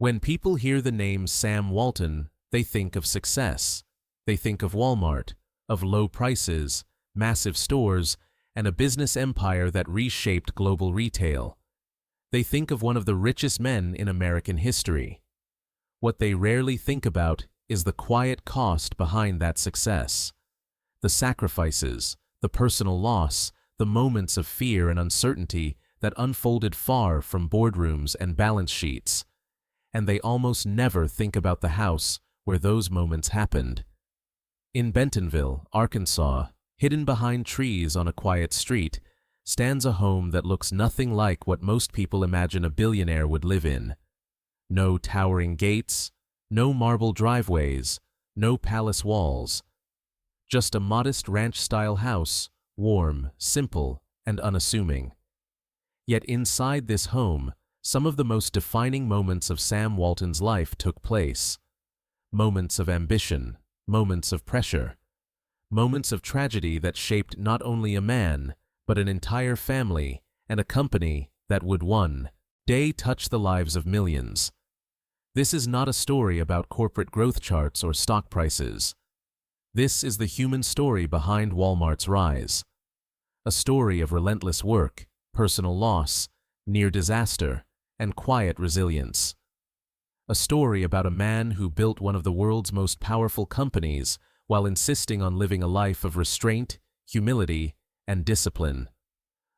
When people hear the name Sam Walton, they think of success. They think of Walmart, of low prices, massive stores, and a business empire that reshaped global retail. They think of one of the richest men in American history. What they rarely think about is the quiet cost behind that success. The sacrifices, the personal loss, the moments of fear and uncertainty that unfolded far from boardrooms and balance sheets. And they almost never think about the house where those moments happened. In Bentonville, Arkansas, hidden behind trees on a quiet street, stands a home that looks nothing like what most people imagine a billionaire would live in. No towering gates, no marble driveways, no palace walls. Just a modest ranch-style house, warm, simple, and unassuming. Yet inside this home, some of the most defining moments of Sam Walton's life took place. Moments of ambition, moments of pressure, moments of tragedy that shaped not only a man, but an entire family and a company that would one day touch the lives of millions. This is not a story about corporate growth charts or stock prices. This is the human story behind Walmart's rise. A story of relentless work, personal loss, near disaster, and quiet resilience. A story about a man who built one of the world's most powerful companies while insisting on living a life of restraint, humility, and discipline.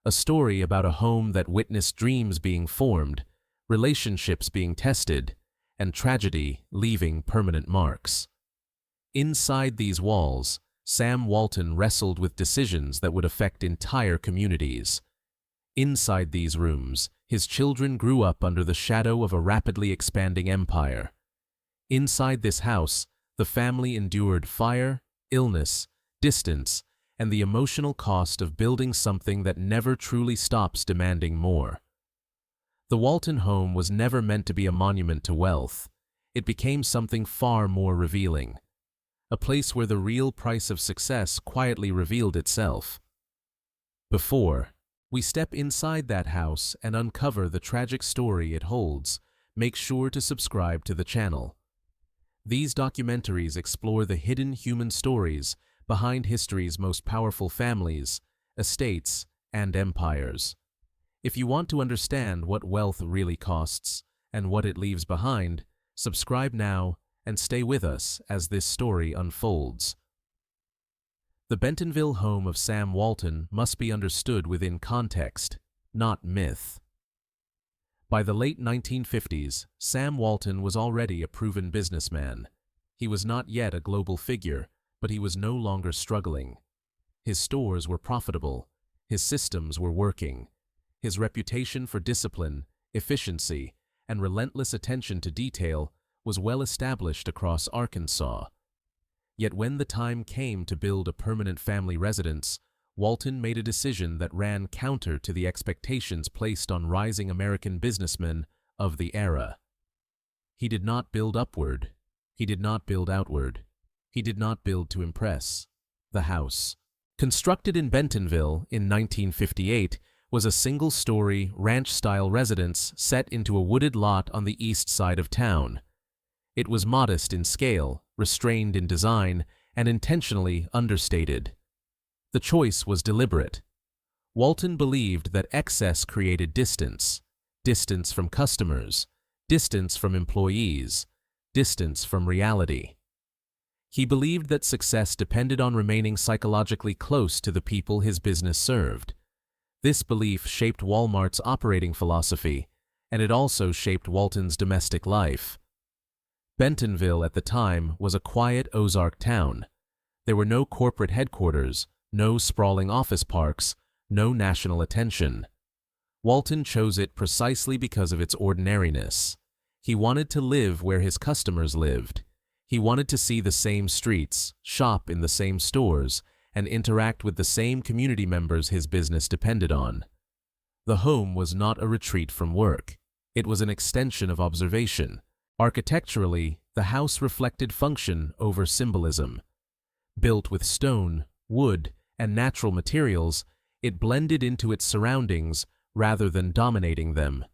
A story about a home that witnessed dreams being formed, relationships being tested, and tragedy leaving permanent marks. Inside these walls, Sam Walton wrestled with decisions that would affect entire communities. Inside these rooms, his children grew up under the shadow of a rapidly expanding empire. Inside this house, the family endured fire, illness, distance, and the emotional cost of building something that never truly stops demanding more. The Walton home was never meant to be a monument to wealth. It became something far more revealing. A place where the real price of success quietly revealed itself. Before we step inside that house and uncover the tragic story it holds, make sure to subscribe to the channel. These documentaries explore the hidden human stories behind history's most powerful families, estates, and empires. If you want to understand what wealth really costs and what it leaves behind, subscribe now and stay with us as this story unfolds. The Bentonville home of Sam Walton must be understood within context, not myth. By the late 1950s, Sam Walton was already a proven businessman. He was not yet a global figure, but he was no longer struggling. His stores were profitable. His systems were working. His reputation for discipline, efficiency, and relentless attention to detail was well established across Arkansas. Yet when the time came to build a permanent family residence, Walton made a decision that ran counter to the expectations placed on rising American businessmen of the era. He did not build upward. He did not build outward. He did not build to impress. The house, constructed in Bentonville in 1958, was a single-story, ranch-style residence set into a wooded lot on the east side of town. It was modest in scale, restrained in design, and intentionally understated. The choice was deliberate. Walton believed that excess created distance. Distance from customers, distance from employees, distance from reality. He believed that success depended on remaining psychologically close to the people his business served. This belief shaped Walmart's operating philosophy, and it also shaped Walton's domestic life. Bentonville at the time was a quiet Ozark town. There were no corporate headquarters, no sprawling office parks, no national attention. Walton chose it precisely because of its ordinariness. He wanted to live where his customers lived. He wanted to see the same streets, shop in the same stores, and interact with the same community members his business depended on. The home was not a retreat from work. It was an extension of observation. Architecturally, the house reflected function over symbolism. Built with stone, wood, and natural materials, it blended into its surroundings rather than dominating them.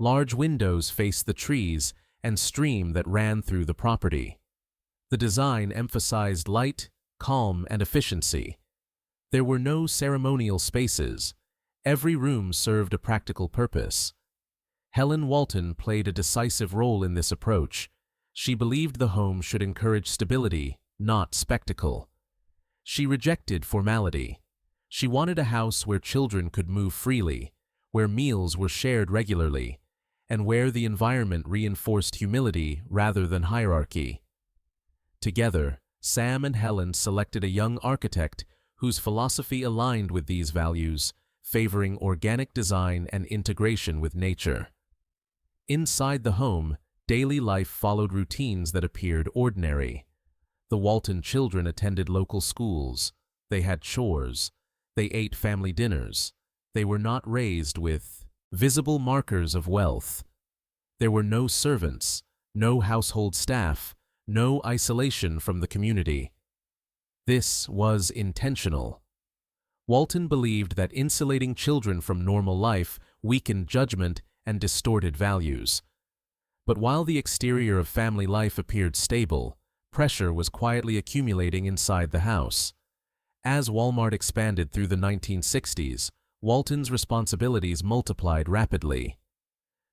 Large windows faced the trees and stream that ran through the property. The design emphasized light, calm, and efficiency. There were no ceremonial spaces. Every room served a practical purpose. Helen Walton played a decisive role in this approach. She believed the home should encourage stability, not spectacle. She rejected formality. She wanted a house where children could move freely, where meals were shared regularly, and where the environment reinforced humility rather than hierarchy. Together, Sam and Helen selected a young architect whose philosophy aligned with these values, favoring organic design and integration with nature. Inside the home, daily life followed routines that appeared ordinary. The Walton children attended local schools. They had chores. They ate family dinners. They were not raised with visible markers of wealth. There were no servants, no household staff, no isolation from the community. This was intentional. Walton believed that insulating children from normal life weakened judgment and distorted values. But while the exterior of family life appeared stable, pressure was quietly accumulating inside the house. As Walmart expanded through the 1960s, Walton's responsibilities multiplied rapidly.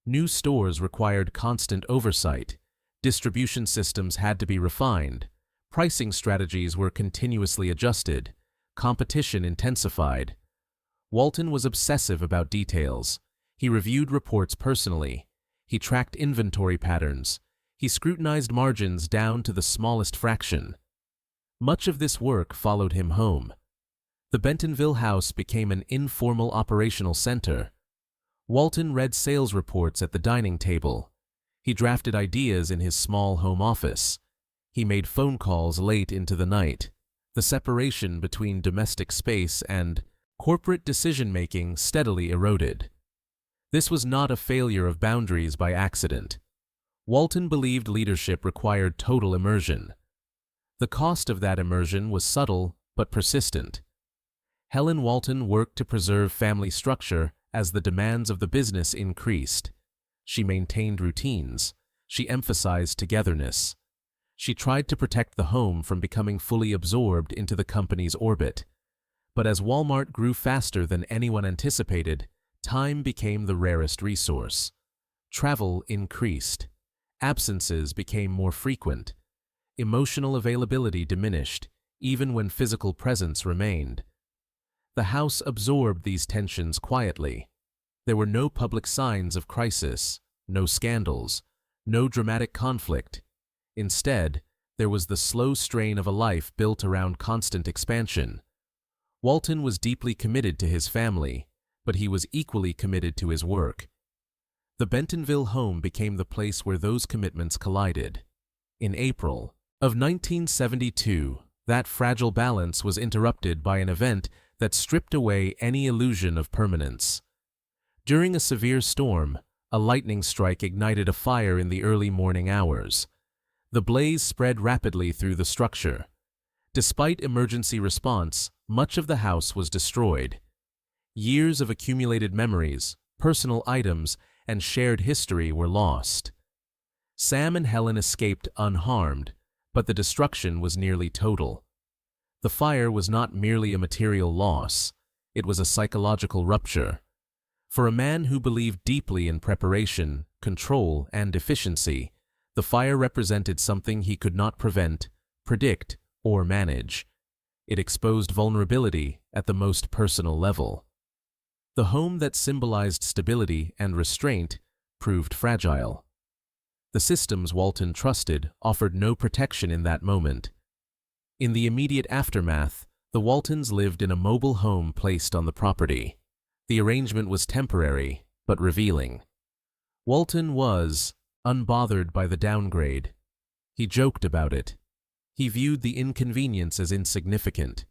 New stores required constant oversight. Distribution systems had to be refined. Pricing strategies were continuously adjusted. Competition intensified. Walton was obsessive about details. He reviewed reports personally. He tracked inventory patterns. He scrutinized margins down to the smallest fraction. Much of this work followed him home. The Bentonville house became an informal operational center. Walton read sales reports at the dining table. He drafted ideas in his small home office. He made phone calls late into the night. The separation between domestic space and corporate decision-making steadily eroded. This was not a failure of boundaries by accident. Walton believed leadership required total immersion. The cost of that immersion was subtle but persistent. Helen Walton worked to preserve family structure as the demands of the business increased. She maintained routines. She emphasized togetherness. She tried to protect the home from becoming fully absorbed into the company's orbit. But as Walmart grew faster than anyone anticipated, time became the rarest resource. Travel increased. Absences became more frequent. Emotional availability diminished, even when physical presence remained. The house absorbed these tensions quietly. There were no public signs of crisis, no scandals, no dramatic conflict. Instead, there was the slow strain of a life built around constant expansion. Walton was deeply committed to his family, but he was equally committed to his work. The Bentonville home became the place where those commitments collided. In April of 1972, that fragile balance was interrupted by an event that stripped away any illusion of permanence. During a severe storm, a lightning strike ignited a fire in the early morning hours. The blaze spread rapidly through the structure. Despite emergency response, much of the house was destroyed. Years of accumulated memories, personal items, and shared history were lost. Sam and Helen escaped unharmed, but the destruction was nearly total. The fire was not merely a material loss, it was a psychological rupture. For a man who believed deeply in preparation, control, and efficiency, the fire represented something he could not prevent, predict, or manage. It exposed vulnerability at the most personal level. The home that symbolized stability and restraint proved fragile. The systems Walton trusted offered no protection in that moment. In the immediate aftermath, the Waltons lived in a mobile home placed on the property. The arrangement was temporary, but revealing. Walton was unbothered by the downgrade. He joked about it. He viewed the inconvenience as insignificant.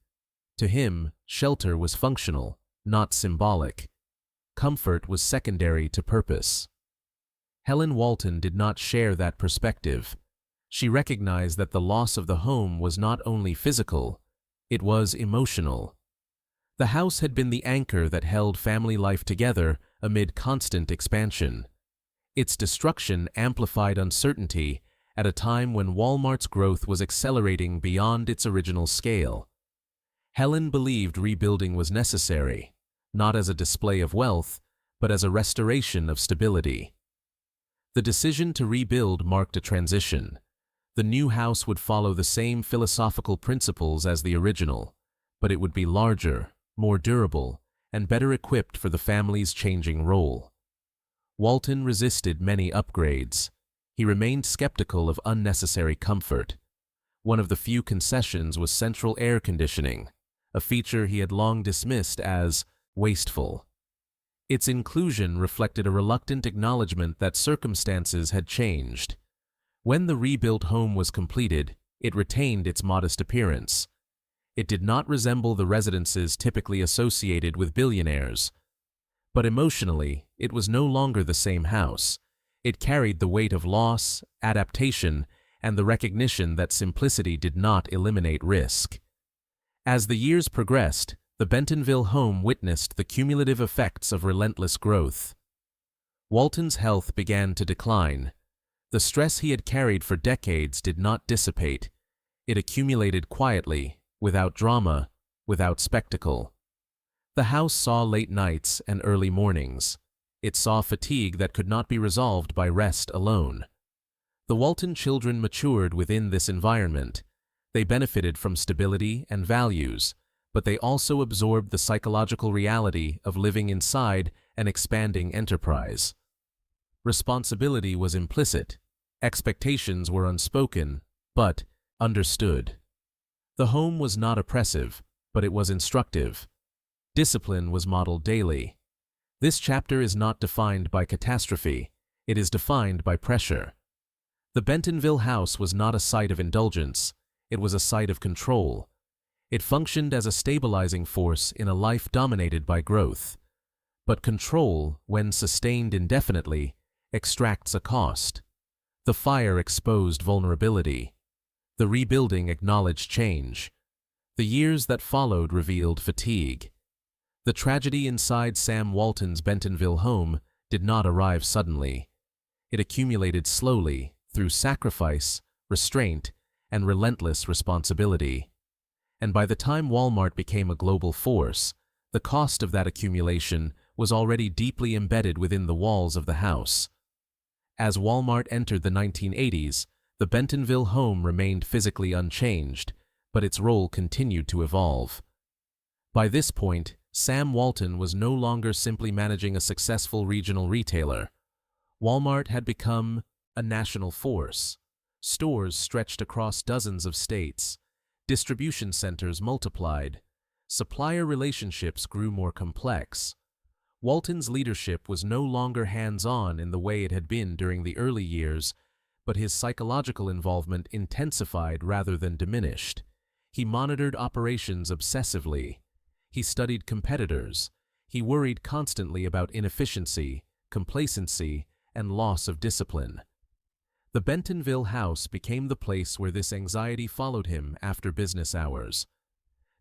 To him, shelter was functional, not symbolic. Comfort was secondary to purpose. Helen Walton did not share that perspective. She recognized that the loss of the home was not only physical, it was emotional. The house had been the anchor that held family life together amid constant expansion. Its destruction amplified uncertainty at a time when Walmart's growth was accelerating beyond its original scale. Helen believed rebuilding was necessary, not as a display of wealth, but as a restoration of stability. The decision to rebuild marked a transition. The new house would follow the same philosophical principles as the original, but it would be larger, more durable, and better equipped for the family's changing role. Walton resisted many upgrades. He remained skeptical of unnecessary comfort. One of the few concessions was central air conditioning, a feature he had long dismissed as wasteful. Its inclusion reflected a reluctant acknowledgement that circumstances had changed. When the rebuilt home was completed, it retained its modest appearance. It did not resemble the residences typically associated with billionaires. But emotionally, it was no longer the same house. It carried the weight of loss, adaptation, and the recognition that simplicity did not eliminate risk. As the years progressed, the Bentonville home witnessed the cumulative effects of relentless growth. Walton's health began to decline. The stress he had carried for decades did not dissipate. It accumulated quietly, without drama, without spectacle. The house saw late nights and early mornings. It saw fatigue that could not be resolved by rest alone. The Walton children matured within this environment. They benefited from stability and values, but they also absorbed the psychological reality of living inside an expanding enterprise. Responsibility was implicit. Expectations were unspoken, but understood. The home was not oppressive, but it was instructive. Discipline was modeled daily. This chapter is not defined by catastrophe, it is defined by pressure. The Bentonville house was not a site of indulgence, it was a site of control. It functioned as a stabilizing force in a life dominated by growth. But control, when sustained indefinitely, extracts a cost. The fire exposed vulnerability. The rebuilding acknowledged change. The years that followed revealed fatigue. The tragedy inside Sam Walton's Bentonville home did not arrive suddenly. It accumulated slowly through sacrifice, restraint, and relentless responsibility. And by the time Walmart became a global force, the cost of that accumulation was already deeply embedded within the walls of the house. As Walmart entered the 1980s, the Bentonville home remained physically unchanged, but its role continued to evolve. By this point, Sam Walton was no longer simply managing a successful regional retailer. Walmart had become a national force. Stores stretched across dozens of states. Distribution centers multiplied. Supplier relationships grew more complex. Walton's leadership was no longer hands-on in the way it had been during the early years, but his psychological involvement intensified rather than diminished. He monitored operations obsessively. He studied competitors. He worried constantly about inefficiency, complacency, and loss of discipline. The Bentonville house became the place where this anxiety followed him after business hours.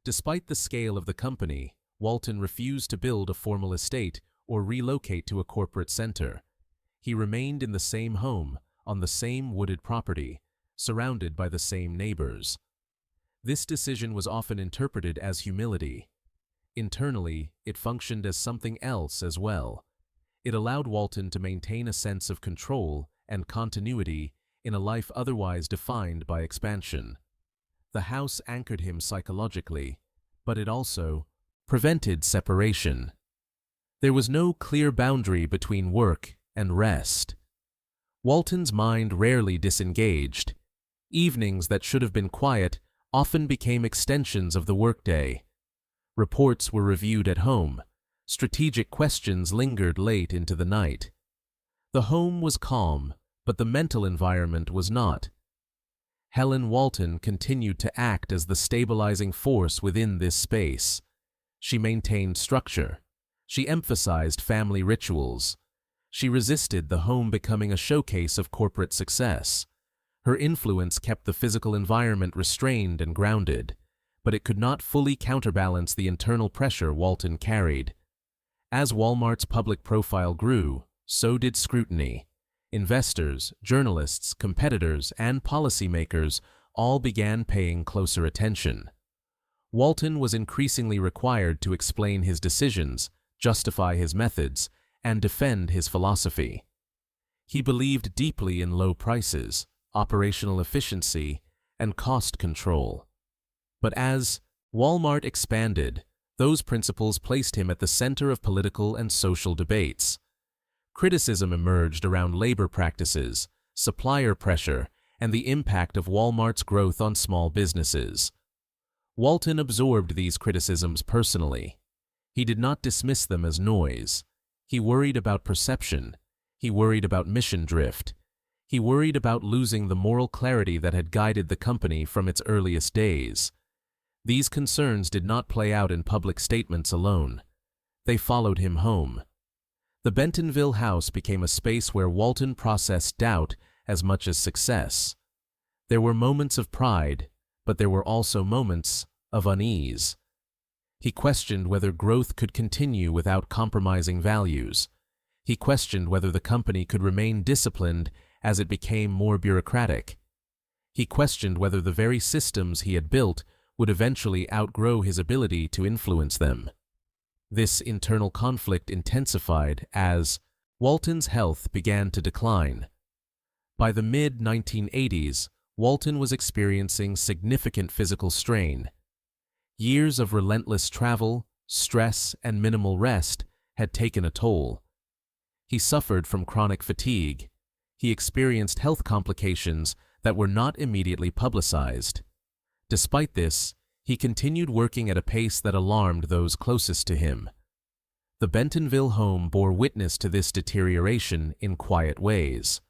Despite the scale of the company, Walton refused to build a formal estate or relocate to a corporate center. He remained in the same home, on the same wooded property, surrounded by the same neighbors. This decision was often interpreted as humility. Internally, it functioned as something else as well. It allowed Walton to maintain a sense of control and continuity in a life otherwise defined by expansion. The house anchored him psychologically, but it also prevented separation. There was no clear boundary between work and rest. Walton's mind rarely disengaged. Evenings that should have been quiet often became extensions of the workday. Reports were reviewed at home. Strategic questions lingered late into the night. The home was calm, but the mental environment was not. Helen Walton continued to act as the stabilizing force within this space. She maintained structure. She emphasized family rituals. She resisted the home becoming a showcase of corporate success. Her influence kept the physical environment restrained and grounded, but it could not fully counterbalance the internal pressure Walton carried. As Walmart's public profile grew, so did scrutiny. investors, journalists, competitors, and policymakers all began paying closer attention. Walton was increasingly required to explain his decisions, justify his methods, and defend his philosophy. He believed deeply in low prices, operational efficiency, and cost control. But as Walmart expanded, those principles placed him at the center of political and social debates. Criticism emerged around labor practices, supplier pressure, and the impact of Walmart's growth on small businesses. Walton absorbed these criticisms personally. He did not dismiss them as noise. He worried about perception. He worried about mission drift. He worried about losing the moral clarity that had guided the company from its earliest days. These concerns did not play out in public statements alone. They followed him home. The Bentonville house became a space where Walton processed doubt as much as success. There were moments of pride, but there were also moments of unease. He questioned whether growth could continue without compromising values. He questioned whether the company could remain disciplined as it became more bureaucratic. He questioned whether the very systems he had built would eventually outgrow his ability to influence them. This internal conflict intensified as Walton's health began to decline. By the mid-1980s, Walton was experiencing significant physical strain. Years of relentless travel, stress, and minimal rest had taken a toll. He suffered from chronic fatigue. He experienced health complications that were not immediately publicized. Despite this, he continued working at a pace that alarmed those closest to him. The Bentonville home bore witness to this deterioration in quiet ways.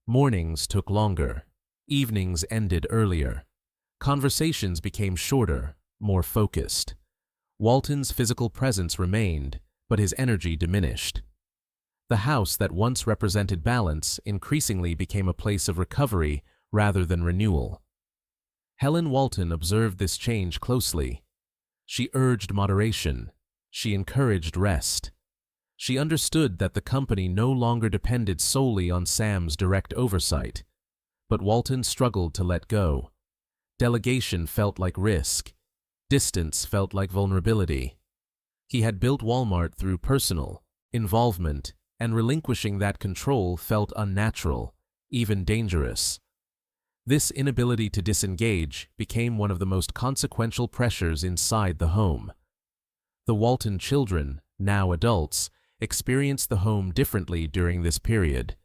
Mornings took longer. Evenings ended earlier. Conversations became shorter, more focused. Walton's physical presence remained, but his energy diminished. The house that once represented balance increasingly became a place of recovery rather than renewal. Helen Walton observed this change closely. She urged moderation. She encouraged rest. She understood that the company no longer depended solely on Sam's direct oversight. But Walton struggled to let go. Delegation felt like risk. Distance felt like vulnerability. He had built Walmart through personal involvement, and relinquishing that control felt unnatural, even dangerous. This inability to disengage became one of the most consequential pressures inside the home. The Walton children, now adults, experienced the home differently during this period.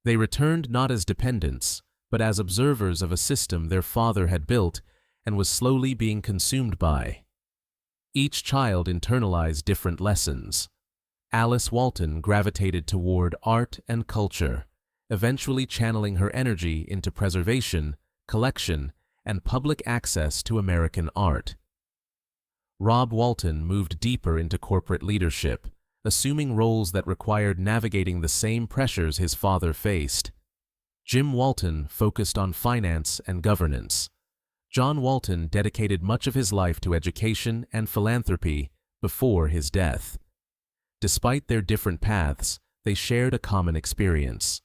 They returned not as dependents, but as observers of a system their father had built and was slowly being consumed by. Each child internalized different lessons. Alice Walton gravitated toward art and culture, eventually channeling her energy into preservation, collection, and public access to American art. Rob Walton moved deeper into corporate leadership, assuming roles that required navigating the same pressures his father faced. Jim Walton focused on finance and governance. John Walton dedicated much of his life to education and philanthropy before his death. Despite their different paths, they shared a common experience.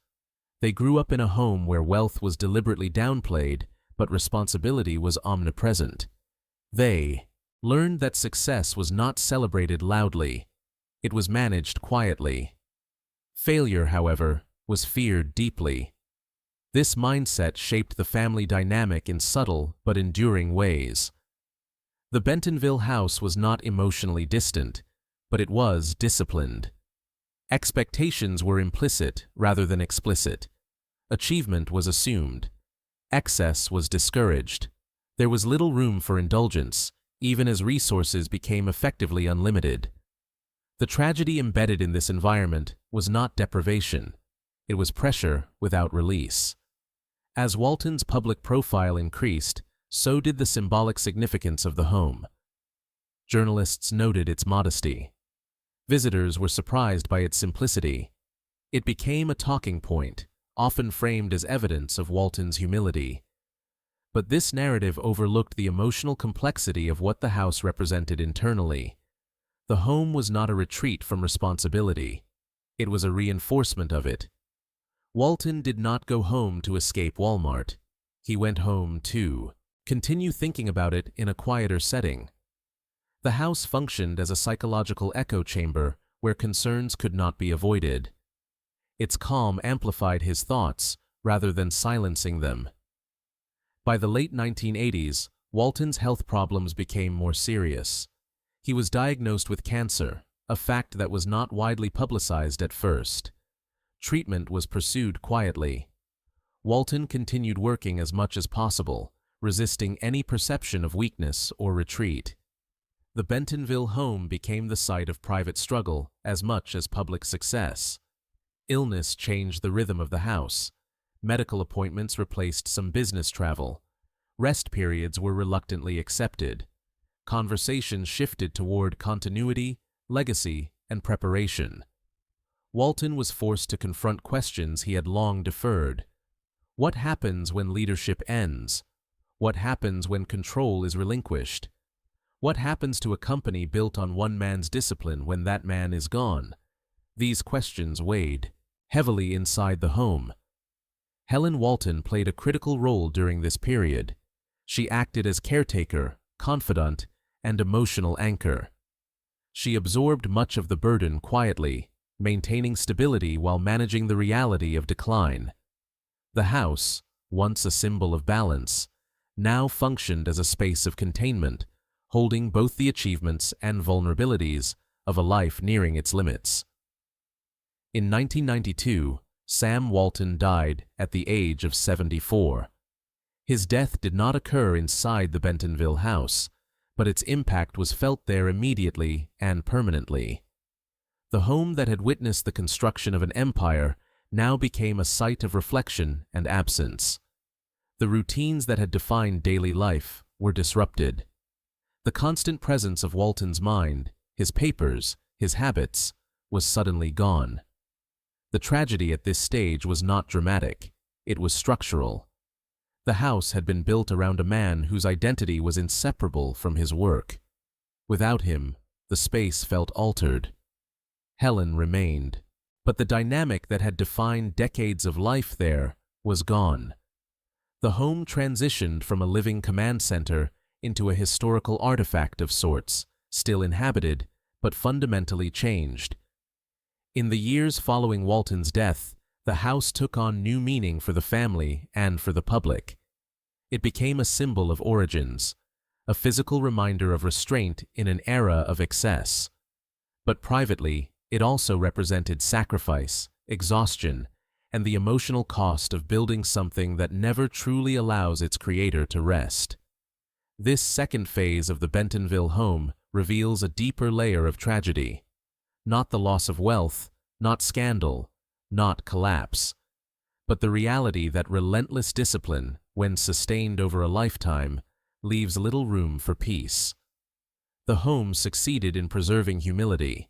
They grew up in a home where wealth was deliberately downplayed, but responsibility was omnipresent. They learned that success was not celebrated loudly. It was managed quietly. Failure, however, was feared deeply. This mindset shaped the family dynamic in subtle but enduring ways. The Bentonville house was not emotionally distant, but it was disciplined. Expectations were implicit rather than explicit. Achievement was assumed. Excess was discouraged. There was little room for indulgence, even as resources became effectively unlimited. The tragedy embedded in this environment was not deprivation. It was pressure without release. As Walton's public profile increased, so did the symbolic significance of the home. Journalists noted its modesty. Visitors were surprised by its simplicity. It became a talking point, often framed as evidence of Walton's humility. But this narrative overlooked the emotional complexity of what the house represented internally. The home was not a retreat from responsibility. It was a reinforcement of it. Walton did not go home to escape Walmart. He went home to continue thinking about it in a quieter setting. The house functioned as a psychological echo chamber where concerns could not be avoided. Its calm amplified his thoughts rather than silencing them. By the late 1980s, Walton's health problems became more serious. He was diagnosed with cancer, a fact that was not widely publicized at first. Treatment was pursued quietly. Walton continued working as much as possible, resisting any perception of weakness or retreat. The Bentonville home became the site of private struggle as much as public success. Illness changed the rhythm of the house. Medical appointments replaced some business travel. Rest periods were reluctantly accepted. Conversations shifted toward continuity, legacy, and preparation. Walton was forced to confront questions he had long deferred. What happens when leadership ends? What happens when control is relinquished? What happens to a company built on one man's discipline when that man is gone? These questions weighed heavily inside the home. Helen Walton played a critical role during this period. She acted as caretaker, confidant, and emotional anchor. She absorbed much of the burden quietly, maintaining stability while managing the reality of decline. The house, once a symbol of balance, now functioned as a space of containment, holding both the achievements and vulnerabilities of a life nearing its limits. In 1992, Sam Walton died at the age of 74. His death did not occur inside the Bentonville house, but its impact was felt there immediately and permanently. The home that had witnessed the construction of an empire now became a site of reflection and absence. The routines that had defined daily life were disrupted. The constant presence of Walton's mind, his papers, his habits, was suddenly gone. The tragedy at this stage was not dramatic, it was structural. The house had been built around a man whose identity was inseparable from his work. Without him, the space felt altered. Helen remained, but the dynamic that had defined decades of life there was gone. The home transitioned from a living command center into a historical artifact of sorts, still inhabited, but fundamentally changed. In the years following Walton's death, the house took on new meaning for the family and for the public. It became a symbol of origins, a physical reminder of restraint in an era of excess. But privately, it also represented sacrifice, exhaustion, and the emotional cost of building something that never truly allows its creator to rest. This second phase of the Bentonville home reveals a deeper layer of tragedy. Not the loss of wealth, not scandal, not collapse, but the reality that relentless discipline, when sustained over a lifetime, leaves little room for peace. The home succeeded in preserving humility.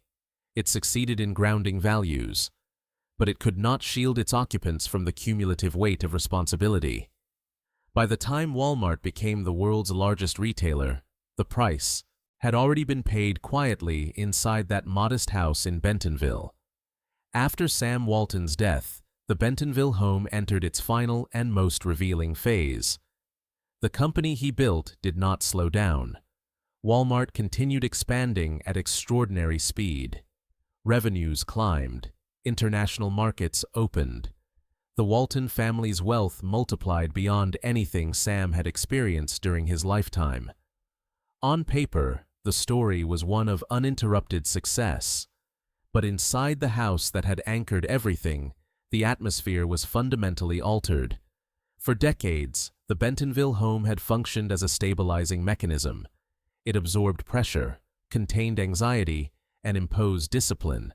It succeeded in grounding values, but it could not shield its occupants from the cumulative weight of responsibility. By the time Walmart became the world's largest retailer, the price had already been paid quietly inside that modest house in Bentonville. After Sam Walton's death, the Bentonville home entered its final and most revealing phase. The company he built did not slow down. Walmart continued expanding at extraordinary speed. Revenues climbed. International markets opened. The Walton family's wealth multiplied beyond anything Sam had experienced during his lifetime. On paper, the story was one of uninterrupted success. But inside the house that had anchored everything, the atmosphere was fundamentally altered. For decades, the Bentonville home had functioned as a stabilizing mechanism. It absorbed pressure, contained anxiety, and imposed discipline.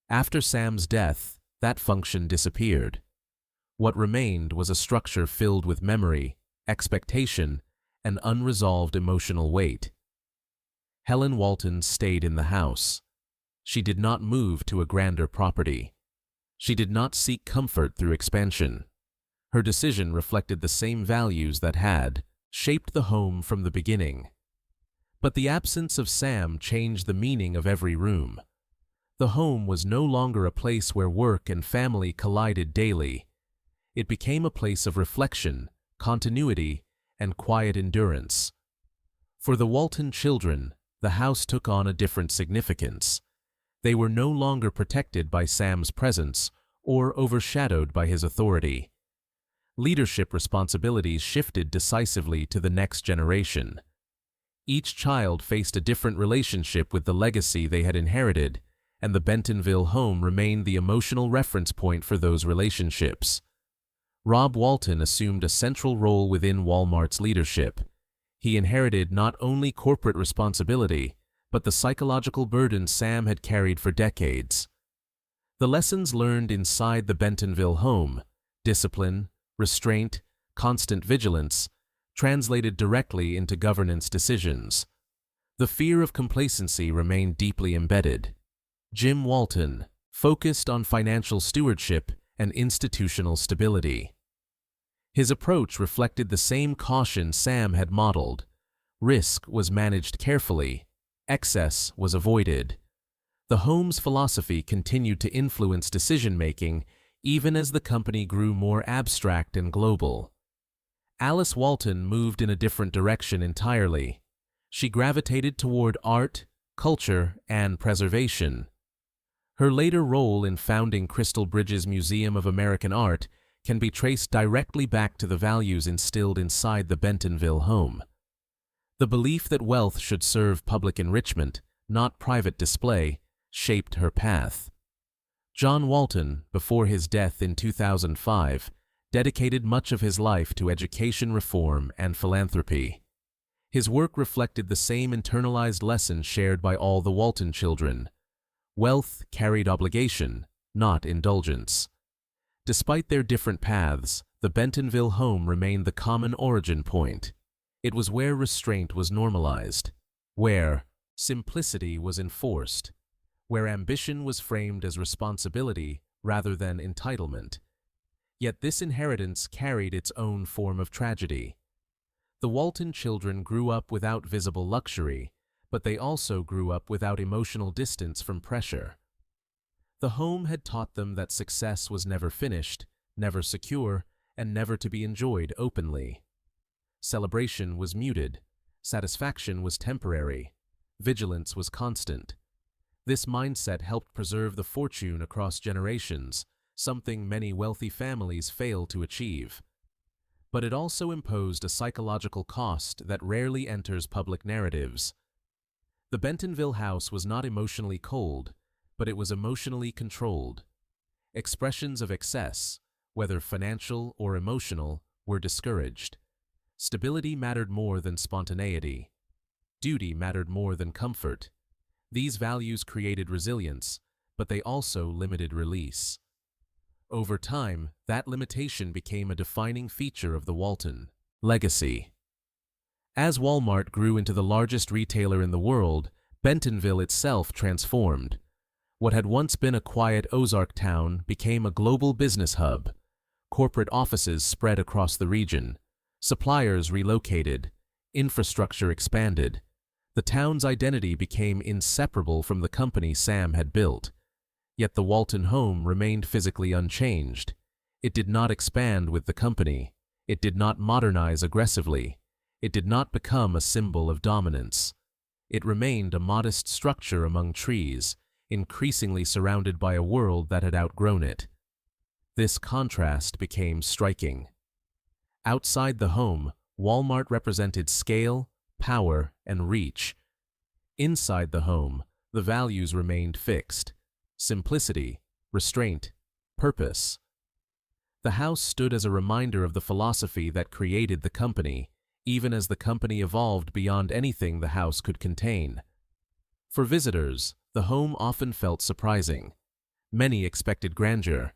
After Sam's death, that function disappeared. What remained was a structure filled with memory, expectation, and unresolved emotional weight. Helen Walton stayed in the house. She did not move to a grander property. She did not seek comfort through expansion. Her decision reflected the same values that had shaped the home from the beginning. But the absence of Sam changed the meaning of every room. The home was no longer a place where work and family collided daily. It became a place of reflection, continuity, and quiet endurance. For the Walton children, the house took on a different significance. They were no longer protected by Sam's presence or overshadowed by his authority. Leadership responsibilities shifted decisively to the next generation. Each child faced a different relationship with the legacy they had inherited, and the Bentonville home remained the emotional reference point for those relationships. Rob Walton assumed a central role within Walmart's leadership. He inherited not only corporate responsibility, but the psychological burden Sam had carried for decades. The lessons learned inside the Bentonville home, discipline, restraint, constant vigilance, translated directly into governance decisions. The fear of complacency remained deeply embedded. Jim Walton focused on financial stewardship and institutional stability. His approach reflected the same caution Sam had modeled. Risk was managed carefully, excess was avoided. The home's philosophy continued to influence decision-making even as the company grew more abstract and global. Alice Walton moved in a different direction entirely. She gravitated toward art, culture, and preservation. Her later role in founding Crystal Bridges Museum of American Art can be traced directly back to the values instilled inside the Bentonville home. The belief that wealth should serve public enrichment, not private display, shaped her path. John Walton, before his death in 2005, dedicated much of his life to education reform and philanthropy. His work reflected the same internalized lesson shared by all the Walton children. Wealth carried obligation, not indulgence. Despite their different paths, the Bentonville home remained the common origin point. It was where restraint was normalized, where simplicity was enforced, where ambition was framed as responsibility rather than entitlement. Yet this inheritance carried its own form of tragedy. The Walton children grew up without visible luxury, but they also grew up without emotional distance from pressure. The home had taught them that success was never finished, never secure, and never to be enjoyed openly. Celebration was muted, satisfaction was temporary, vigilance was constant. This mindset helped preserve the fortune across generations, something many wealthy families fail to achieve. But it also imposed a psychological cost that rarely enters public narratives. The Bentonville house was not emotionally cold, but it was emotionally controlled. Expressions of excess, whether financial or emotional, were discouraged. Stability mattered more than spontaneity. Duty mattered more than comfort. These values created resilience, but they also limited release. Over time, that limitation became a defining feature of the Walton legacy. As Walmart grew into the largest retailer in the world, Bentonville itself transformed. What had once been a quiet Ozark town became a global business hub. Corporate offices spread across the region. Suppliers relocated. Infrastructure expanded. The town's identity became inseparable from the company Sam had built. Yet the Walton home remained physically unchanged. It did not expand with the company. It did not modernize aggressively. It did not become a symbol of dominance. It remained a modest structure among trees, increasingly surrounded by a world that had outgrown it. This contrast became striking. Outside the home, Walmart represented scale, power, and reach. Inside the home, the values remained fixed: simplicity, restraint, purpose. The house stood as a reminder of the philosophy that created the company, even as the company evolved beyond anything the house could contain. For visitors, the home often felt surprising. Many expected grandeur.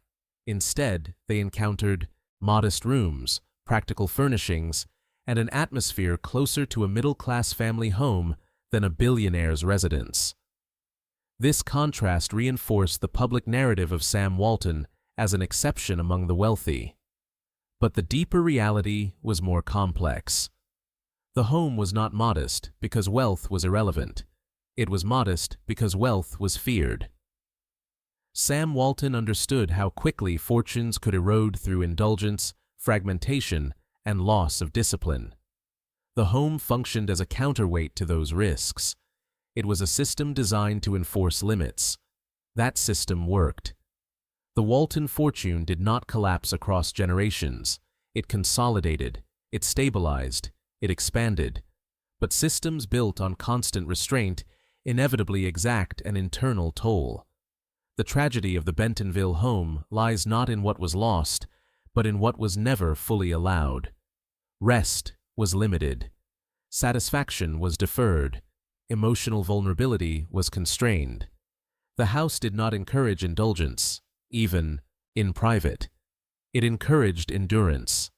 Instead, they encountered modest rooms, practical furnishings, and an atmosphere closer to a middle-class family home than a billionaire's residence. This contrast reinforced the public narrative of Sam Walton as an exception among the wealthy. But the deeper reality was more complex. The home was not modest because wealth was irrelevant. It was modest because wealth was feared. Sam Walton understood how quickly fortunes could erode through indulgence, fragmentation, and loss of discipline. The home functioned as a counterweight to those risks. It was a system designed to enforce limits. That system worked. The Walton fortune did not collapse across generations. It consolidated, it stabilized, it expanded. But systems built on constant restraint inevitably exact an internal toll. The tragedy of the Bentonville home lies not in what was lost, but in what was never fully allowed. Rest was limited. Satisfaction was deferred. Emotional vulnerability was constrained. The house did not encourage indulgence, even in private. It encouraged endurance.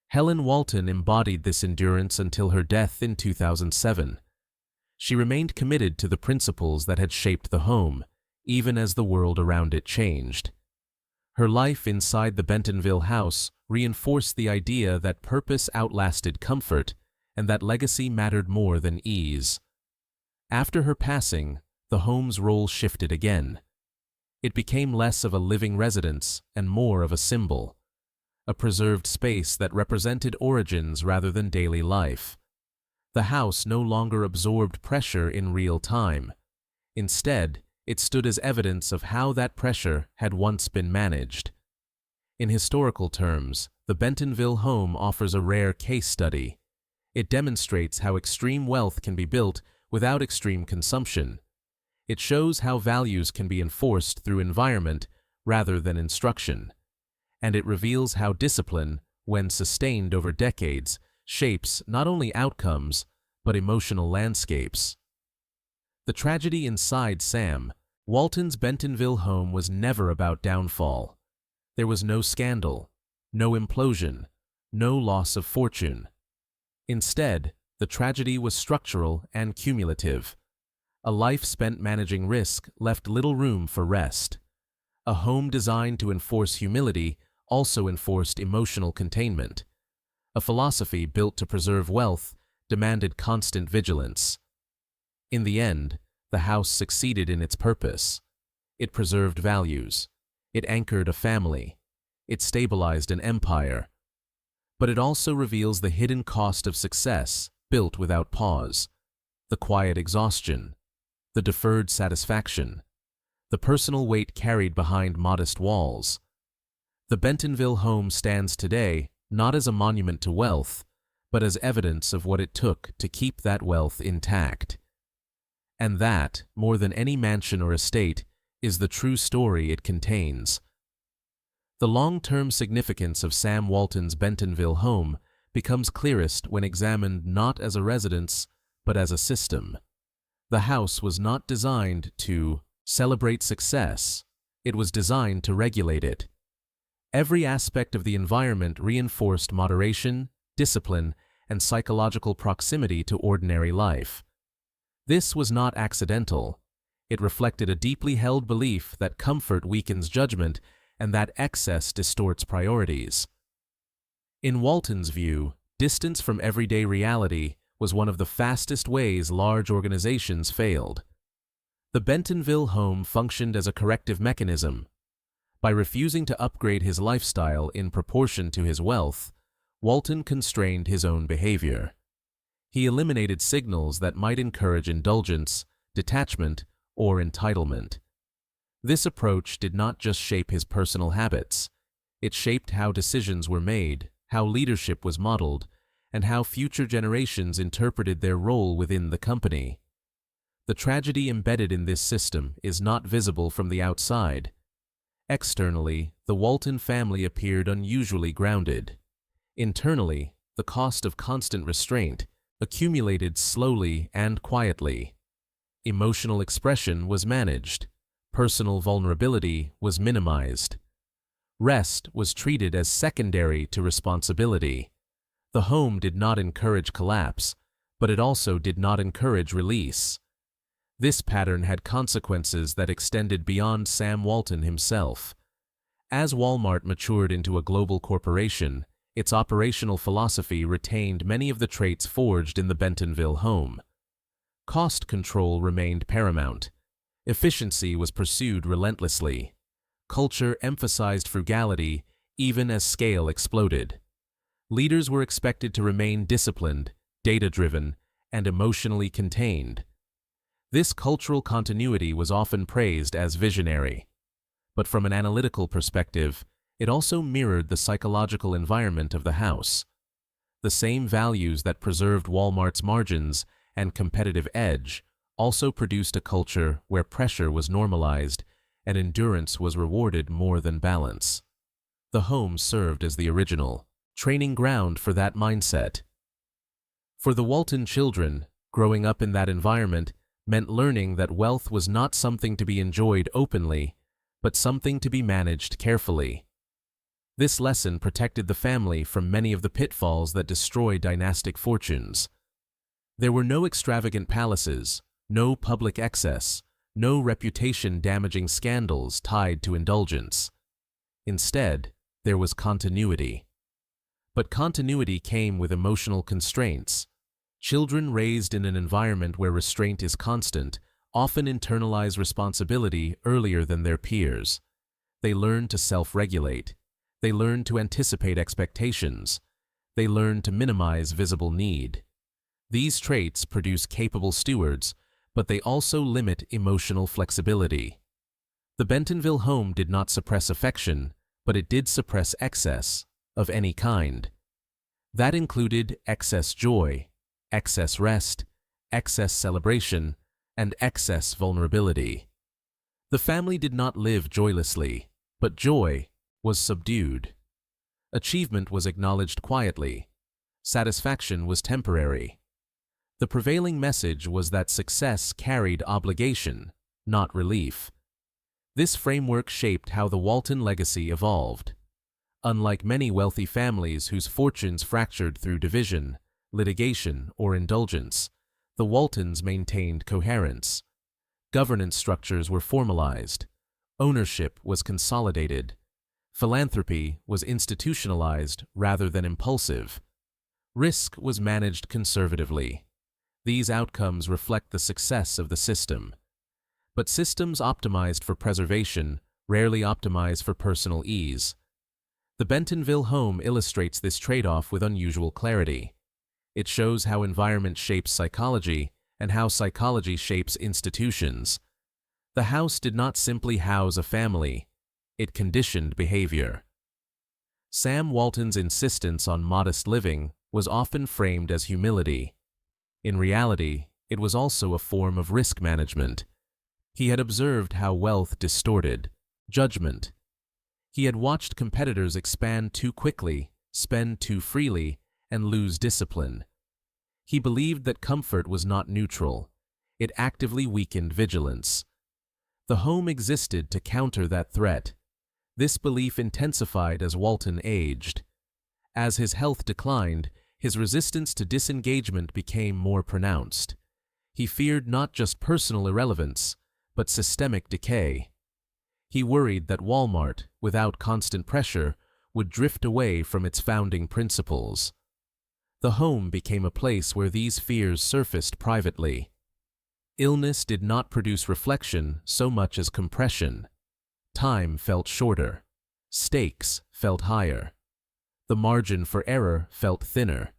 Helen Walton embodied this endurance until her death in 2007. She remained committed to the principles that had shaped the home, even as the world around it changed. Her life inside the Bentonville house reinforced the idea that purpose outlasted comfort and that legacy mattered more than ease. After her passing, the home's role shifted again. It became less of a living residence and more of a symbol, a preserved space that represented origins rather than daily life. The house no longer absorbed pressure in real time. Instead, it stood as evidence of how that pressure had once been managed. In historical terms, the Bentonville home offers a rare case study. It demonstrates how extreme wealth can be built without extreme consumption. It shows how values can be enforced through environment rather than instruction. And it reveals how discipline, when sustained over decades, shapes not only outcomes, but emotional landscapes. The tragedy inside Sam Walton's Bentonville home was never about downfall. There was no scandal, no implosion, no loss of fortune. Instead, the tragedy was structural and cumulative. A life spent managing risk left little room for rest. A home designed to enforce humility also enforced emotional containment. A philosophy built to preserve wealth demanded constant vigilance. In the end, the house succeeded in its purpose. It preserved values. It anchored a family. It stabilized an empire. But it also reveals the hidden cost of success built without pause, the quiet exhaustion, the deferred satisfaction, the personal weight carried behind modest walls. The Bentonville home stands today not as a monument to wealth, but as evidence of what it took to keep that wealth intact. And that, more than any mansion or estate, is the true story it contains. The long-term significance of Sam Walton's Bentonville home becomes clearest when examined not as a residence, but as a system. The house was not designed to celebrate success. It was designed to regulate it. Every aspect of the environment reinforced moderation, discipline, and psychological proximity to ordinary life. This was not accidental. It reflected a deeply held belief that comfort weakens judgment and that excess distorts priorities. In Walton's view, distance from everyday reality was one of the fastest ways large organizations failed. The Bentonville home functioned as a corrective mechanism. By refusing to upgrade his lifestyle in proportion to his wealth, Walton constrained his own behavior. He eliminated signals that might encourage indulgence, detachment, or entitlement. This approach did not just shape his personal habits. It shaped how decisions were made, how leadership was modeled, and how future generations interpreted their role within the company. The tragedy embedded in this system is not visible from the outside. Externally, the Walton family appeared unusually grounded. Internally, the cost of constant restraint accumulated slowly and quietly. Emotional expression was managed. Personal vulnerability was minimized. Rest was treated as secondary to responsibility. The home did not encourage collapse, but it also did not encourage release. This pattern had consequences that extended beyond Sam Walton himself. As Walmart matured into a global corporation, its operational philosophy retained many of the traits forged in the Bentonville home. Cost control remained paramount. Efficiency was pursued relentlessly. Culture emphasized frugality even as scale exploded. Leaders were expected to remain disciplined, data-driven, and emotionally contained. This cultural continuity was often praised as visionary. But from an analytical perspective, it also mirrored the psychological environment of the house. The same values that preserved Walmart's margins and competitive edge also produced a culture where pressure was normalized and endurance was rewarded more than balance. The home served as the original training ground for that mindset. For the Walton children, growing up in that environment meant learning that wealth was not something to be enjoyed openly, but something to be managed carefully. This lesson protected the family from many of the pitfalls that destroy dynastic fortunes. There were no extravagant palaces, no public excess, no reputation-damaging scandals tied to indulgence. Instead, there was continuity. But continuity came with emotional constraints. Children raised in an environment where restraint is constant often internalize responsibility earlier than their peers. They learn to self-regulate. They learn to anticipate expectations. They learn to minimize visible need. These traits produce capable stewards, but they also limit emotional flexibility. The Bentonville home did not suppress affection, but it did suppress excess of any kind. That included excess joy, excess rest, excess celebration, and excess vulnerability. The family did not live joylessly, but joy was subdued. Achievement was acknowledged quietly. Satisfaction was temporary. The prevailing message was that success carried obligation, not relief. This framework shaped how the Walton legacy evolved. Unlike many wealthy families whose fortunes fractured through division, litigation, or indulgence, the Waltons maintained coherence. Governance structures were formalized. Ownership was consolidated. Philanthropy was institutionalized rather than impulsive. Risk was managed conservatively. These outcomes reflect the success of the system. But systems optimized for preservation rarely optimize for personal ease. The Bentonville home illustrates this trade-off with unusual clarity. It shows how environment shapes psychology and how psychology shapes institutions. The house did not simply house a family, it conditioned behavior. Sam Walton's insistence on modest living was often framed as humility. In reality, it was also a form of risk management. He had observed how wealth distorted judgment. He had watched competitors expand too quickly, spend too freely, and lose discipline. He believed that comfort was not neutral. It actively weakened vigilance. The home existed to counter that threat. This belief intensified as Walton aged. As his health declined, his resistance to disengagement became more pronounced. He feared not just personal irrelevance, but systemic decay. He worried that Walmart, without constant pressure, would drift away from its founding principles. The home became a place where these fears surfaced privately. Illness did not produce reflection so much as compression. Time felt shorter. Stakes felt higher. The margin for error felt thinner.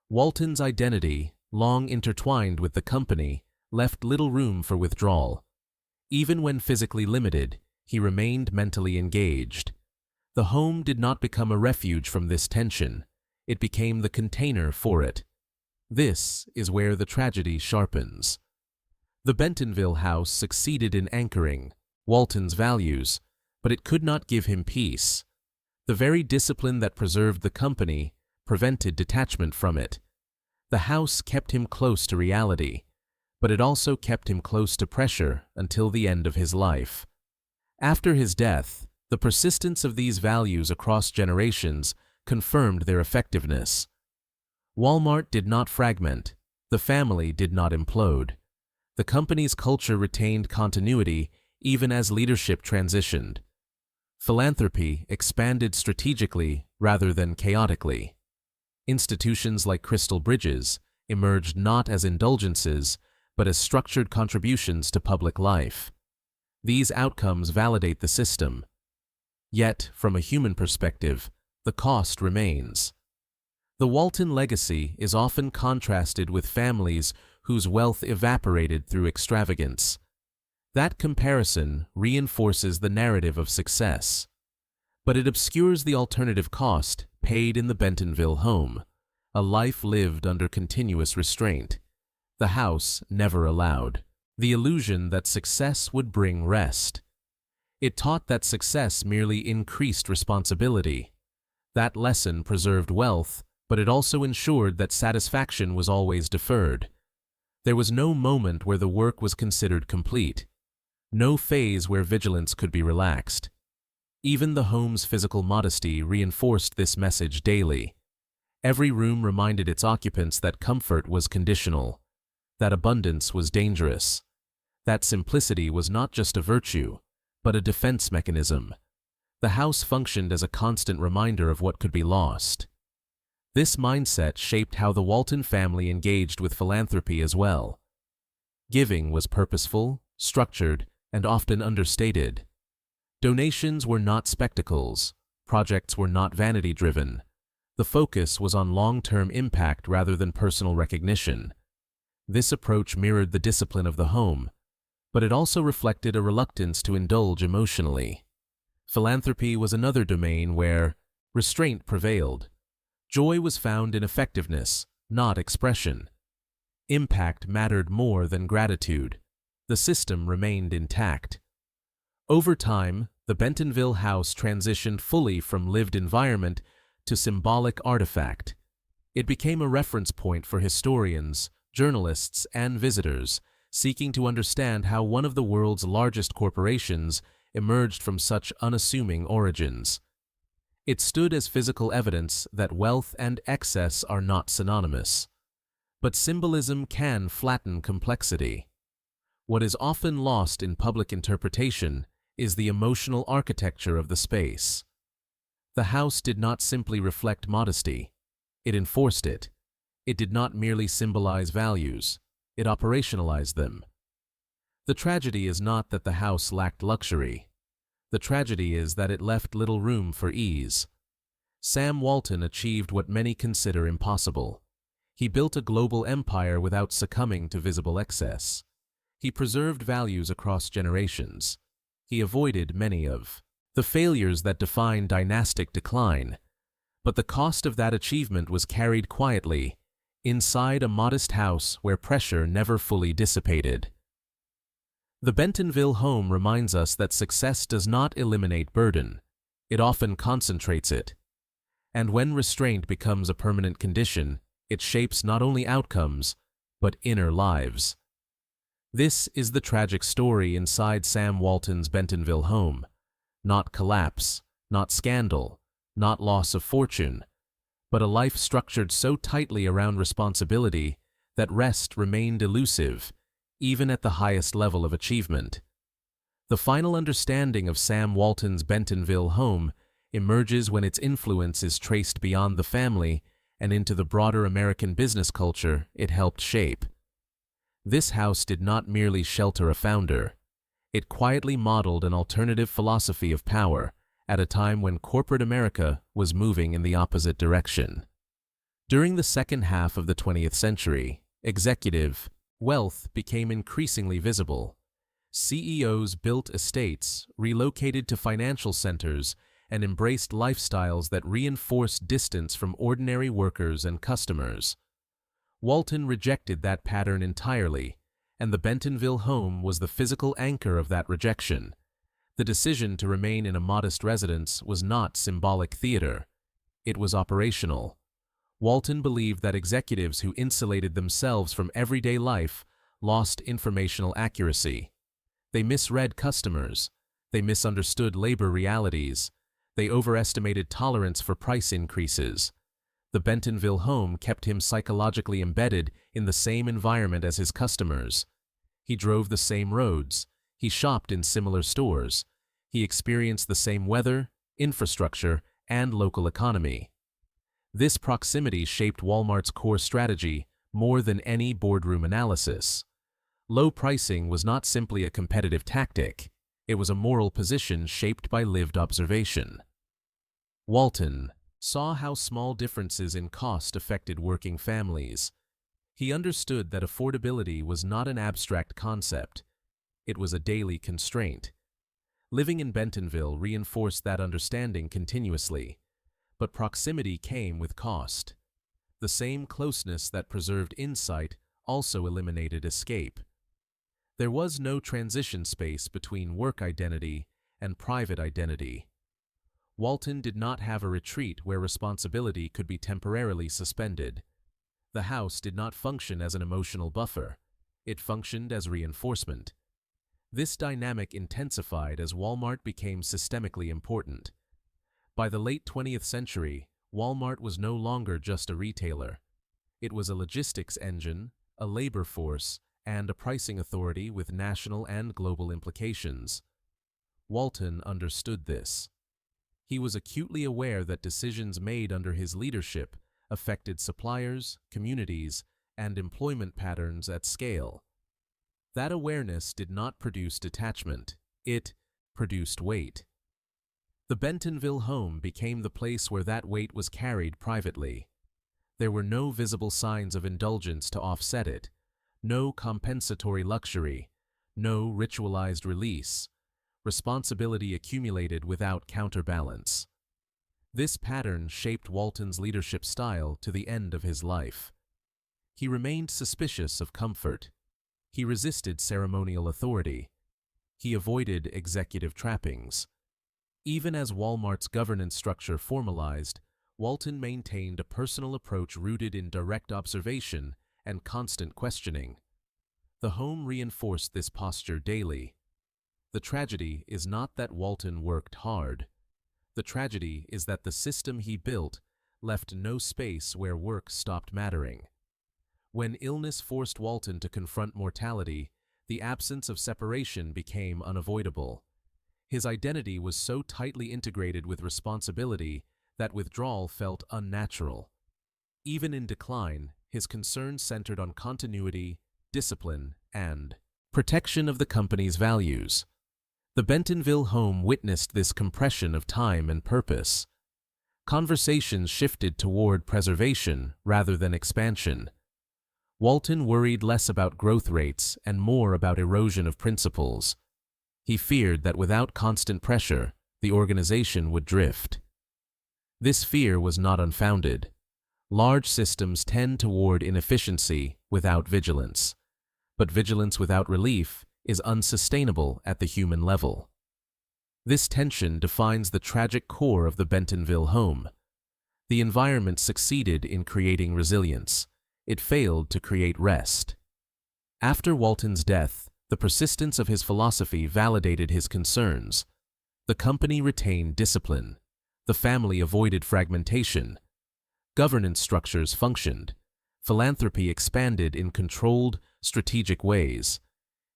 Walton's identity, long intertwined with the company, left little room for withdrawal. Even when physically limited, he remained mentally engaged. The home did not become a refuge from this tension. It became the container for it. This is where the tragedy sharpens. The Bentonville house succeeded in anchoring Walton's values, but it could not give him peace. The very discipline that preserved the company prevented detachment from it. The house kept him close to reality, but it also kept him close to pressure until the end of his life. After his death, the persistence of these values across generations confirmed their effectiveness. Walmart did not fragment. The family did not implode. The company's culture retained continuity even as leadership transitioned. Philanthropy expanded strategically rather than chaotically. Institutions like Crystal Bridges emerged not as indulgences, but as structured contributions to public life. These outcomes validate the system. Yet, from a human perspective, the cost remains. The Walton legacy is often contrasted with families whose wealth evaporated through extravagance. That comparison reinforces the narrative of success. But it obscures the alternative cost paid in the Bentonville home, a life lived under continuous restraint. The house never allowed the illusion that success would bring rest. It taught that success merely increased responsibility. That lesson preserved wealth, but it also ensured that satisfaction was always deferred. There was no moment where the work was considered complete, no phase where vigilance could be relaxed. Even the home's physical modesty reinforced this message daily. Every room reminded its occupants that comfort was conditional, that abundance was dangerous, that simplicity was not just a virtue, but a defense mechanism. The house functioned as a constant reminder of what could be lost. This mindset shaped how the Walton family engaged with philanthropy as well. Giving was purposeful, structured, and often understated. Donations were not spectacles. Projects were not vanity-driven. The focus was on long-term impact rather than personal recognition. This approach mirrored the discipline of the home, but it also reflected a reluctance to indulge emotionally. Philanthropy was another domain where restraint prevailed. Joy was found in effectiveness, not expression. Impact mattered more than gratitude. The system remained intact. Over time, the Bentonville house transitioned fully from lived environment to symbolic artifact. It became a reference point for historians, journalists, and visitors seeking to understand how one of the world's largest corporations emerged from such unassuming origins. It stood as physical evidence that wealth and excess are not synonymous. But symbolism can flatten complexity. What is often lost in public interpretation is the emotional architecture of the space. The house did not simply reflect modesty. It enforced it. It did not merely symbolize values. It operationalized them. The tragedy is not that the house lacked luxury. The tragedy is that it left little room for ease. Sam Walton achieved what many consider impossible. He built a global empire without succumbing to visible excess. He preserved values across generations. He avoided many of the failures that define dynastic decline. But the cost of that achievement was carried quietly, inside a modest house where pressure never fully dissipated. The Bentonville home reminds us that success does not eliminate burden. It often concentrates it. And when restraint becomes a permanent condition, it shapes not only outcomes, but inner lives. This is the tragic story inside Sam Walton's Bentonville home. Not collapse, not scandal, not loss of fortune, but a life structured so tightly around responsibility that rest remained elusive, even at the highest level of achievement. The final understanding of Sam Walton's Bentonville home emerges when its influence is traced beyond the family and into the broader American business culture it helped shape. This house did not merely shelter a founder. It quietly modeled an alternative philosophy of power at a time when corporate America was moving in the opposite direction. During the second half of the 20th century, executive wealth became increasingly visible. CEOs built estates, relocated to financial centers, and embraced lifestyles that reinforced distance from ordinary workers and customers. Walton rejected that pattern entirely, and the Bentonville home was the physical anchor of that rejection. The decision to remain in a modest residence was not symbolic theater. It was operational. Walton believed that executives who insulated themselves from everyday life lost informational accuracy. They misread customers. They misunderstood labor realities. They overestimated tolerance for price increases. The Bentonville home kept him psychologically embedded in the same environment as his customers. He drove the same roads. He shopped in similar stores. He experienced the same weather, infrastructure, and local economy. This proximity shaped Walmart's core strategy more than any boardroom analysis. Low pricing was not simply a competitive tactic, it was a moral position shaped by lived observation. Walton saw how small differences in cost affected working families. He understood that affordability was not an abstract concept, it was a daily constraint. Living in Bentonville reinforced that understanding continuously, but proximity came with cost. The same closeness that preserved insight also eliminated escape. There was no transition space between work identity and private identity. Walton did not have a retreat where responsibility could be temporarily suspended. The house did not function as an emotional buffer, it functioned as reinforcement. This dynamic intensified as Walmart became systemically important. By the late 20th century, Walmart was no longer just a retailer. It was a logistics engine, a labor force, and a pricing authority with national and global implications. Walton understood this. He was acutely aware that decisions made under his leadership affected suppliers, communities, and employment patterns at scale. That awareness did not produce detachment, it produced weight. The Bentonville home became the place where that weight was carried privately. There were no visible signs of indulgence to offset it, no compensatory luxury, no ritualized release. Responsibility accumulated without counterbalance. This pattern shaped Walton's leadership style to the end of his life. He remained suspicious of comfort. He resisted ceremonial authority. He avoided executive trappings. Even as Walmart's governance structure formalized, Walton maintained a personal approach rooted in direct observation and constant questioning. The home reinforced this posture daily. The tragedy is not that Walton worked hard. The tragedy is that the system he built left no space where work stopped mattering. When illness forced Walton to confront mortality, the absence of separation became unavoidable. His identity was so tightly integrated with responsibility that withdrawal felt unnatural. Even in decline, his concerns centered on continuity, discipline, and protection of the company's values. The Bentonville home witnessed this compression of time and purpose. Conversations shifted toward preservation rather than expansion. Walton worried less about growth rates and more about erosion of principles. He feared that without constant pressure, the organization would drift. This fear was not unfounded. Large systems tend toward inefficiency without vigilance. But vigilance without relief is unsustainable at the human level. This tension defines the tragic core of the Bentonville home. The environment succeeded in creating resilience. It failed to create rest. After Walton's death, the persistence of his philosophy validated his concerns. The company retained discipline. The family avoided fragmentation. Governance structures functioned. Philanthropy expanded in controlled, strategic ways.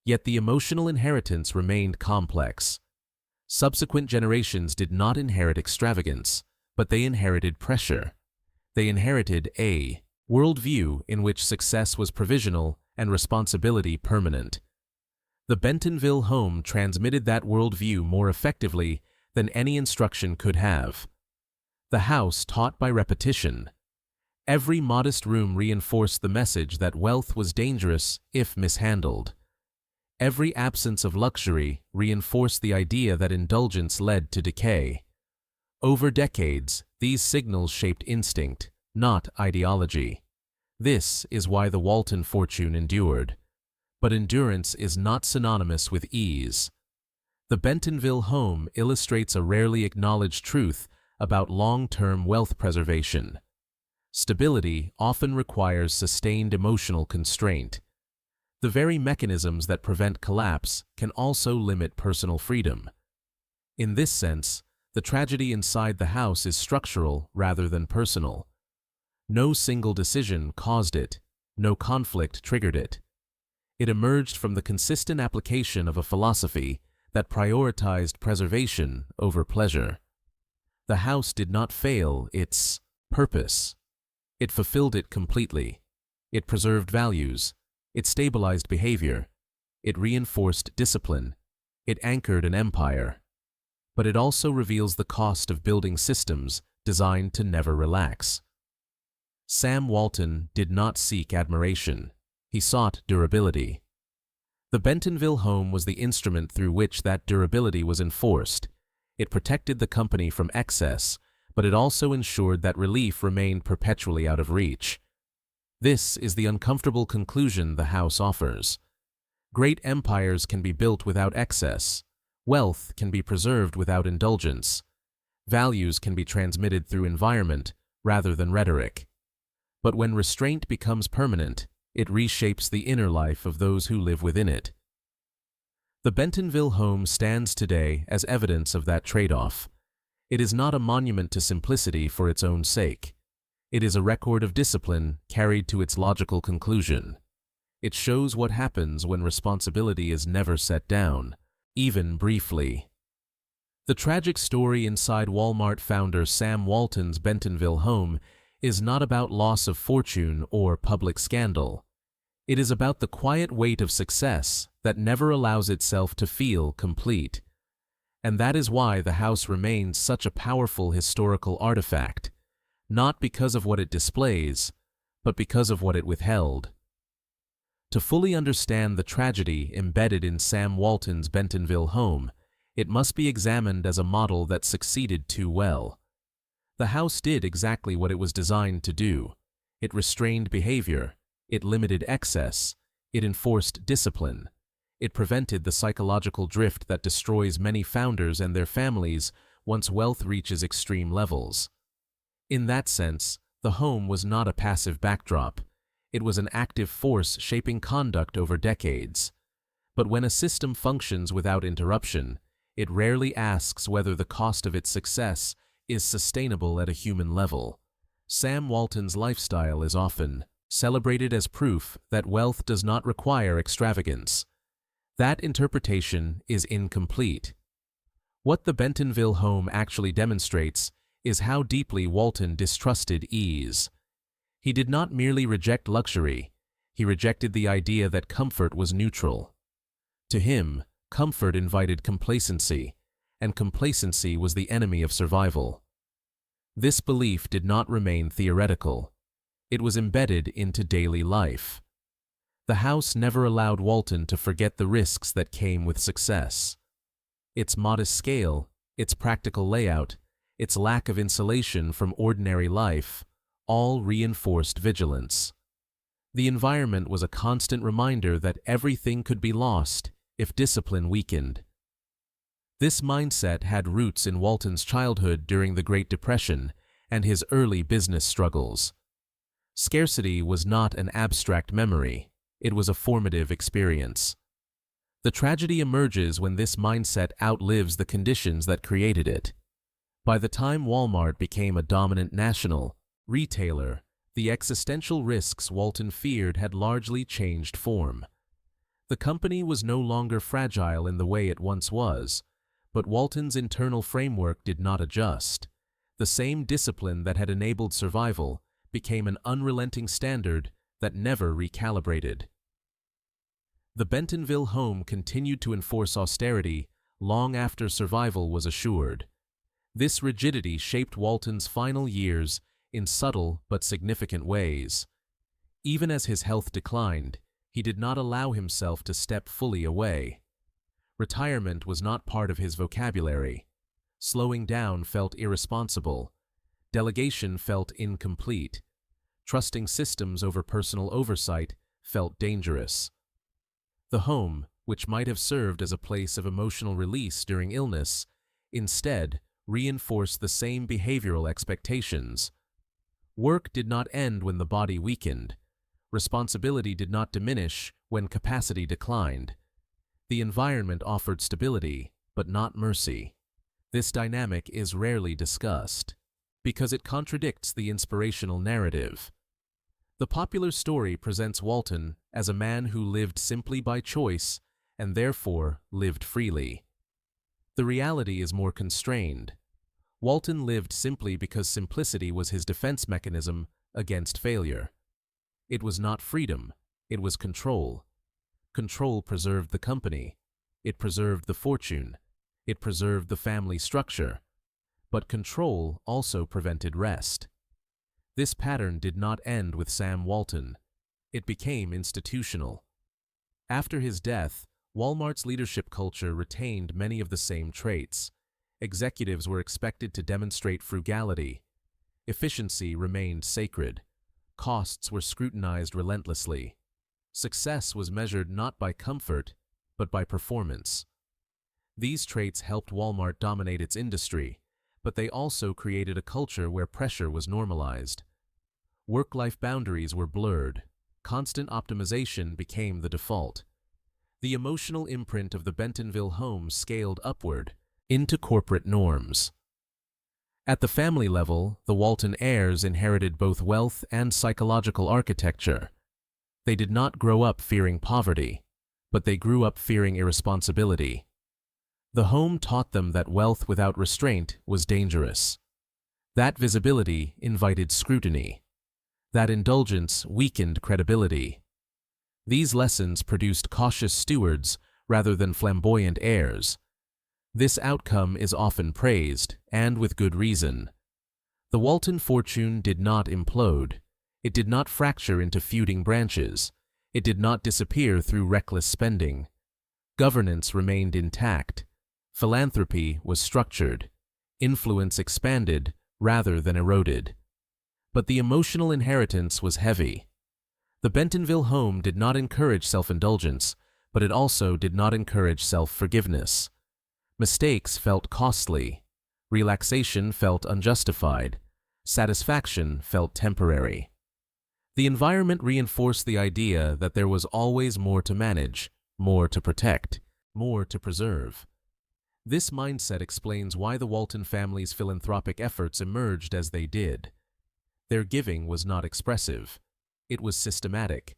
Yet the emotional inheritance remained complex. Subsequent generations did not inherit extravagance, but they inherited pressure. They inherited a worldview in which success was provisional and responsibility permanent. The Bentonville home transmitted that worldview more effectively than any instruction could have. The house taught by repetition. Every modest room reinforced the message that wealth was dangerous if mishandled. Every absence of luxury reinforced the idea that indulgence led to decay. Over decades, these signals shaped instinct, not ideology. This is why the Walton fortune endured. But endurance is not synonymous with ease. The Bentonville home illustrates a rarely acknowledged truth about long-term wealth preservation. Stability often requires sustained emotional constraint. The very mechanisms that prevent collapse can also limit personal freedom. In this sense, the tragedy inside the house is structural rather than personal. No single decision caused it, no conflict triggered it. It emerged from the consistent application of a philosophy that prioritized preservation over pleasure. The house did not fail its purpose. It fulfilled it completely. It preserved values. It stabilized behavior. It reinforced discipline. It anchored an empire. But it also reveals the cost of building systems designed to never relax. Sam Walton did not seek admiration. He sought durability. The Bentonville home was the instrument through which that durability was enforced. It protected the company from excess, but it also ensured that relief remained perpetually out of reach. This is the uncomfortable conclusion the house offers. Great empires can be built without excess. Wealth can be preserved without indulgence. Values can be transmitted through environment rather than rhetoric. But when restraint becomes permanent, it reshapes the inner life of those who live within it. The Bentonville home stands today as evidence of that trade-off. It is not a monument to simplicity for its own sake. It is a record of discipline carried to its logical conclusion. It shows what happens when responsibility is never set down, even briefly. The tragic story inside Walmart founder Sam Walton's Bentonville home is not about loss of fortune or public scandal. It is about the quiet weight of success that never allows itself to feel complete. And that is why the house remains such a powerful historical artifact, not because of what it displays, but because of what it withheld. To fully understand the tragedy embedded in Sam Walton's Bentonville home, it must be examined as a model that succeeded too well. The house did exactly what it was designed to do. It restrained behavior, it limited excess, it enforced discipline, it prevented the psychological drift that destroys many founders and their families once wealth reaches extreme levels. In that sense, the home was not a passive backdrop. It was an active force shaping conduct over decades. But when a system functions without interruption, it rarely asks whether the cost of its success is sustainable at a human level. Sam Walton's lifestyle is often celebrated as proof that wealth does not require extravagance. That interpretation is incomplete. What the Bentonville home actually demonstrates is how deeply Walton distrusted ease. He did not merely reject luxury, he rejected the idea that comfort was neutral. To him, comfort invited complacency, and complacency was the enemy of survival. This belief did not remain theoretical. It was embedded into daily life. The house never allowed Walton to forget the risks that came with success. Its modest scale, its practical layout, its lack of insulation from ordinary life, all reinforced vigilance. The environment was a constant reminder that everything could be lost if discipline weakened. This mindset had roots in Walton's childhood during the Great Depression and his early business struggles. Scarcity was not an abstract memory, it was a formative experience. The tragedy emerges when this mindset outlives the conditions that created it. By the time Walmart became a dominant national retailer, the existential risks Walton feared had largely changed form. The company was no longer fragile in the way it once was, but Walton's internal framework did not adjust. The same discipline that had enabled survival became an unrelenting standard that never recalibrated. The Bentonville home continued to enforce austerity long after survival was assured. This rigidity shaped Walton's final years in subtle but significant ways. Even as his health declined, he did not allow himself to step fully away. Retirement was not part of his vocabulary. Slowing down felt irresponsible. Delegation felt incomplete. Trusting systems over personal oversight felt dangerous. The home, which might have served as a place of emotional release during illness, instead reinforced the same behavioral expectations. Work did not end when the body weakened. Responsibility did not diminish when capacity declined. The environment offered stability, but not mercy. This dynamic is rarely discussed, because it contradicts the inspirational narrative. The popular story presents Walton as a man who lived simply by choice and therefore lived freely. The reality is more constrained. Walton lived simply because simplicity was his defense mechanism against failure. It was not freedom, it was control. Control preserved the company. It preserved the fortune. It preserved the family structure. But control also prevented rest. This pattern did not end with Sam Walton. It became institutional. After his death, Walmart's leadership culture retained many of the same traits. Executives were expected to demonstrate frugality. Efficiency remained sacred. Costs were scrutinized relentlessly. Success was measured not by comfort, but by performance. These traits helped Walmart dominate its industry, but they also created a culture where pressure was normalized. Work-life boundaries were blurred. Constant optimization became the default. The emotional imprint of the Bentonville home scaled upward into corporate norms. At the family level, the Walton heirs inherited both wealth and psychological architecture. They did not grow up fearing poverty, but they grew up fearing irresponsibility. The home taught them that wealth without restraint was dangerous. That visibility invited scrutiny. That indulgence weakened credibility. These lessons produced cautious stewards rather than flamboyant heirs. This outcome is often praised, and with good reason. The Walton fortune did not implode. It did not fracture into feuding branches. It did not disappear through reckless spending. Governance remained intact. Philanthropy was structured. Influence expanded rather than eroded. But the emotional inheritance was heavy. The Bentonville home did not encourage self-indulgence, but it also did not encourage self-forgiveness. Mistakes felt costly. Relaxation felt unjustified. Satisfaction felt temporary. The environment reinforced the idea that there was always more to manage, more to protect, more to preserve. This mindset explains why the Walton family's philanthropic efforts emerged as they did. Their giving was not expressive. It was systematic.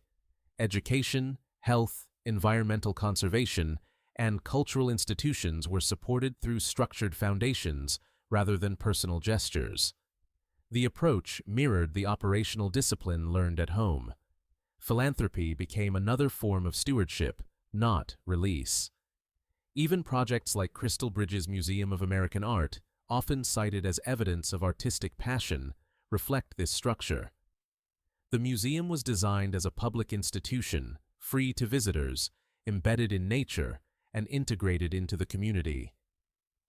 Education, health, environmental conservation, and cultural institutions were supported through structured foundations rather than personal gestures. The approach mirrored the operational discipline learned at home. Philanthropy became another form of stewardship, not release. Even projects like Crystal Bridge's Museum of American Art, often cited as evidence of artistic passion, reflect this structure. The museum was designed as a public institution, free to visitors, embedded in nature, and integrated into the community.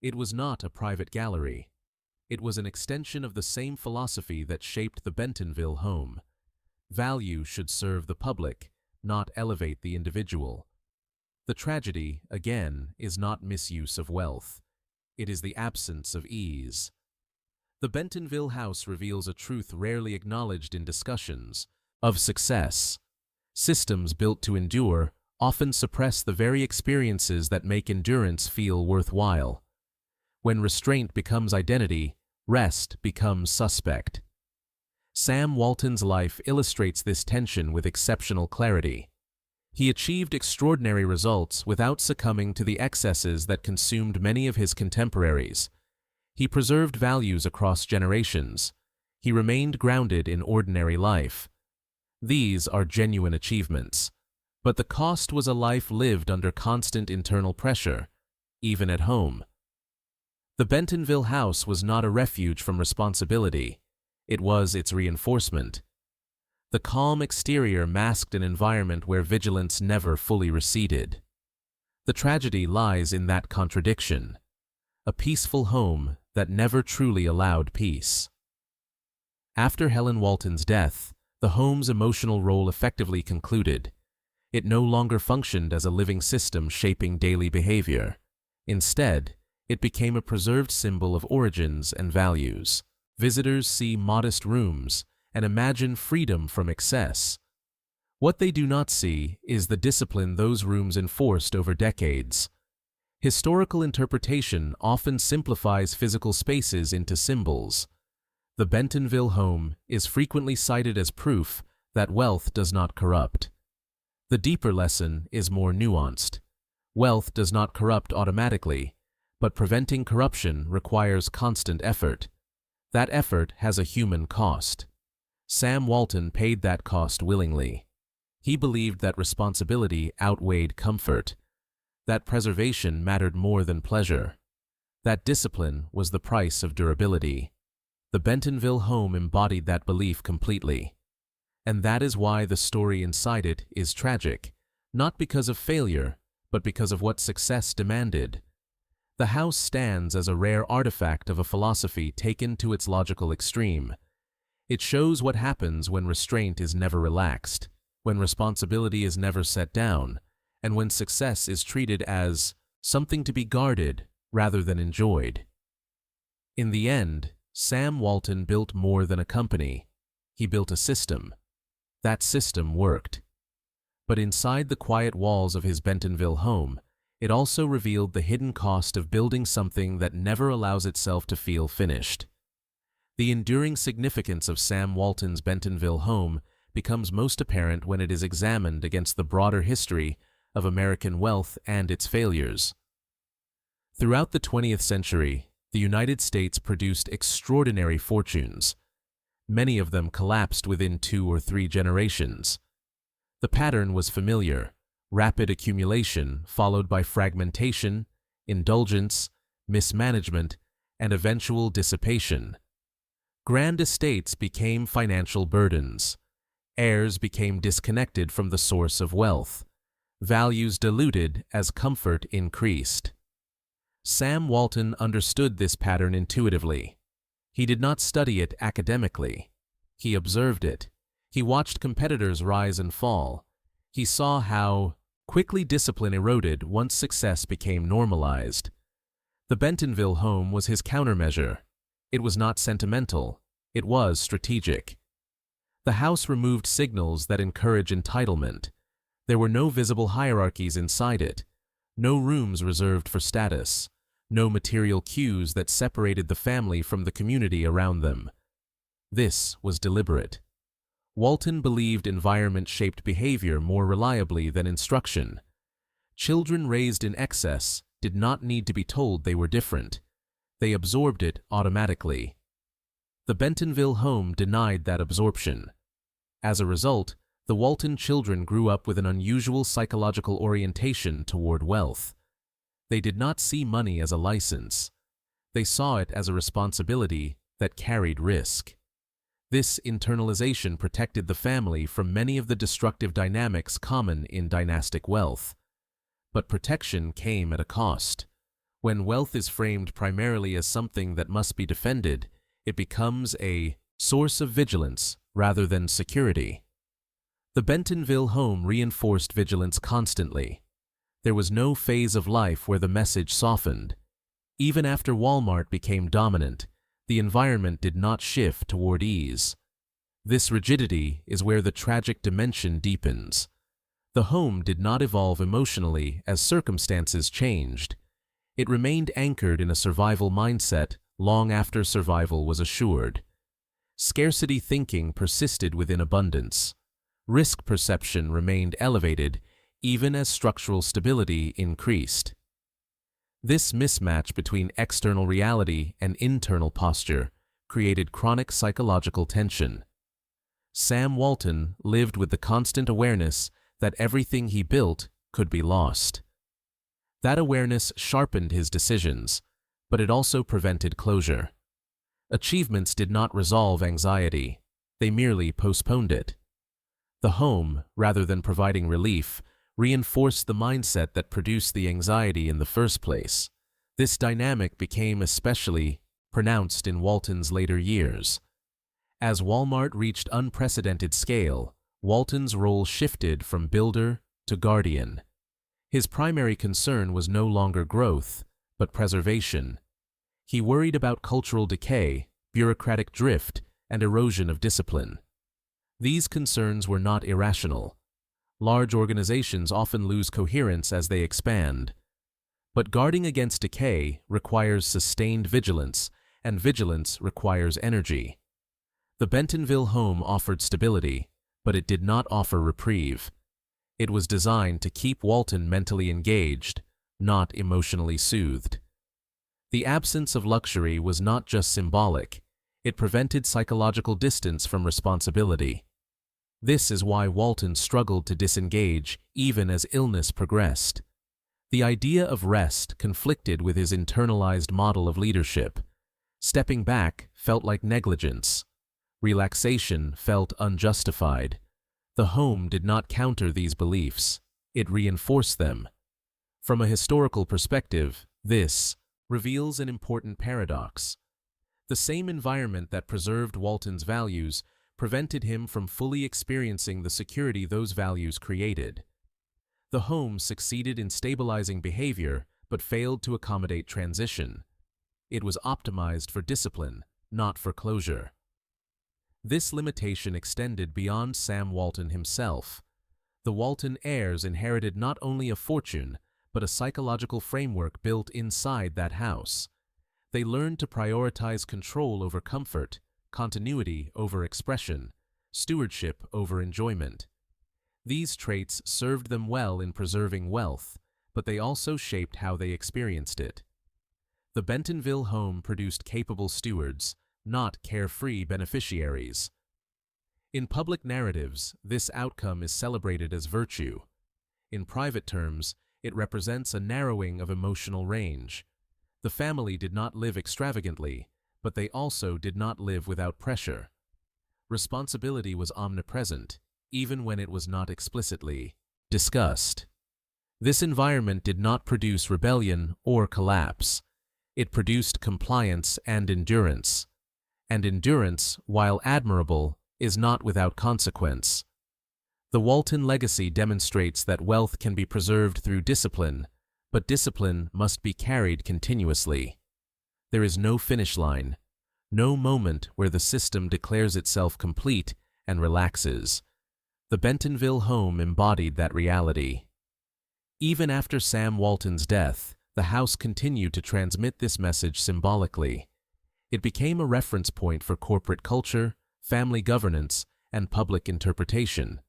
It was not a private gallery. It was an extension of the same philosophy that shaped the Bentonville home. Value should serve the public, not elevate the individual. The tragedy, again, is not misuse of wealth. It is the absence of ease. The Bentonville house reveals a truth rarely acknowledged in discussions of success. Systems built to endure often suppress the very experiences that make endurance feel worthwhile. When restraint becomes identity, rest becomes suspect. Sam Walton's life illustrates this tension with exceptional clarity. He achieved extraordinary results without succumbing to the excesses that consumed many of his contemporaries. He preserved values across generations. He remained grounded in ordinary life. These are genuine achievements. But the cost was a life lived under constant internal pressure, even at home. The Bentonville house was not a refuge from responsibility. It was its reinforcement. The calm exterior masked an environment where vigilance never fully receded. The tragedy lies in that contradiction. A peaceful home that never truly allowed peace. After Helen Walton's death, the home's emotional role effectively concluded. It no longer functioned as a living system shaping daily behavior. Instead, it became a preserved symbol of origins and values. Visitors see modest rooms and imagine freedom from excess. What they do not see is the discipline those rooms enforced over decades. Historical interpretation often simplifies physical spaces into symbols. The Bentonville home is frequently cited as proof that wealth does not corrupt. The deeper lesson is more nuanced. Wealth does not corrupt automatically, but preventing corruption requires constant effort. That effort has a human cost. Sam Walton paid that cost willingly. He believed that responsibility outweighed comfort, that preservation mattered more than pleasure, that discipline was the price of durability. The Bentonville home embodied that belief completely. And that is why the story inside it is tragic, not because of failure, but because of what success demanded. The house stands as a rare artifact of a philosophy taken to its logical extreme. It shows what happens when restraint is never relaxed, when responsibility is never set down, and when success is treated as something to be guarded rather than enjoyed. In the end, Sam Walton built more than a company. He built a system. That system worked. But inside the quiet walls of his Bentonville home, it also revealed the hidden cost of building something that never allows itself to feel finished. The enduring significance of Sam Walton's Bentonville home becomes most apparent when it is examined against the broader history of American wealth and its failures. Throughout the 20th century, the United States produced extraordinary fortunes. Many of them collapsed within 2 or 3 generations. The pattern was familiar: rapid accumulation followed by fragmentation, indulgence, mismanagement, and eventual dissipation. Grand estates became financial burdens. Heirs became disconnected from the source of wealth. Values diluted as comfort increased. Sam Walton understood this pattern intuitively. He did not study it academically. He observed it. He watched competitors rise and fall. He saw how quickly discipline eroded once success became normalized. The Bentonville home was his countermeasure. It was not sentimental. It was strategic. The house removed signals that encourage entitlement. There were no visible hierarchies inside it, no rooms reserved for status, no material cues that separated the family from the community around them. This was deliberate. Walton believed environment shaped behavior more reliably than instruction. Children raised in excess did not need to be told they were different. They absorbed it automatically. The Bentonville home denied that absorption. As a result, the Walton children grew up with an unusual psychological orientation toward wealth. They did not see money as a license. They saw it as a responsibility that carried risk. This internalization protected the family from many of the destructive dynamics common in dynastic wealth. But protection came at a cost. When wealth is framed primarily as something that must be defended, it becomes a source of vigilance rather than security. The Bentonville home reinforced vigilance constantly. There was no phase of life where the message softened. Even after Walmart became dominant, the environment did not shift toward ease. This rigidity is where the tragic dimension deepens. The home did not evolve emotionally as circumstances changed. It remained anchored in a survival mindset long after survival was assured. Scarcity thinking persisted within abundance. Risk perception remained elevated even as structural stability increased. This mismatch between external reality and internal posture created chronic psychological tension. Sam Walton lived with the constant awareness that everything he built could be lost. That awareness sharpened his decisions, but it also prevented closure. Achievements did not resolve anxiety. They merely postponed it. The home, rather than providing relief, reinforced the mindset that produced the anxiety in the first place. This dynamic became especially pronounced in Walton's later years. As Walmart reached unprecedented scale, Walton's role shifted from builder to guardian. His primary concern was no longer growth, but preservation. He worried about cultural decay, bureaucratic drift, and erosion of discipline. These concerns were not irrational. Large organizations often lose coherence as they expand. But guarding against decay requires sustained vigilance, and vigilance requires energy. The Bentonville home offered stability, but it did not offer reprieve. It was designed to keep Walton mentally engaged, not emotionally soothed. The absence of luxury was not just symbolic. It prevented psychological distance from responsibility. This is why Walton struggled to disengage even as illness progressed. The idea of rest conflicted with his internalized model of leadership. Stepping back felt like negligence. Relaxation felt unjustified. The home did not counter these beliefs. It reinforced them. From a historical perspective, this reveals an important paradox. The same environment that preserved Walton's values prevented him from fully experiencing the security those values created. The home succeeded in stabilizing behavior but failed to accommodate transition. It was optimized for discipline, not for closure. This limitation extended beyond Sam Walton himself. The Walton heirs inherited not only a fortune, but a psychological framework built inside that house. They learned to prioritize control over comfort, continuity over expression, stewardship over enjoyment. These traits served them well in preserving wealth, but they also shaped how they experienced it. The Bentonville home produced capable stewards, not carefree beneficiaries. In public narratives, this outcome is celebrated as virtue. In private terms, it represents a narrowing of emotional range. The family did not live extravagantly, but they also did not live without pressure. Responsibility was omnipresent, even when it was not explicitly discussed. This environment did not produce rebellion or collapse. It produced compliance and endurance. And endurance, while admirable, is not without consequence. The Walton legacy demonstrates that wealth can be preserved through discipline, but discipline must be carried continuously. There is no finish line, no moment where the system declares itself complete and relaxes. The Bentonville home embodied that reality. Even after Sam Walton's death, the house continued to transmit this message symbolically. It became a reference point for corporate culture, family governance, and public interpretation.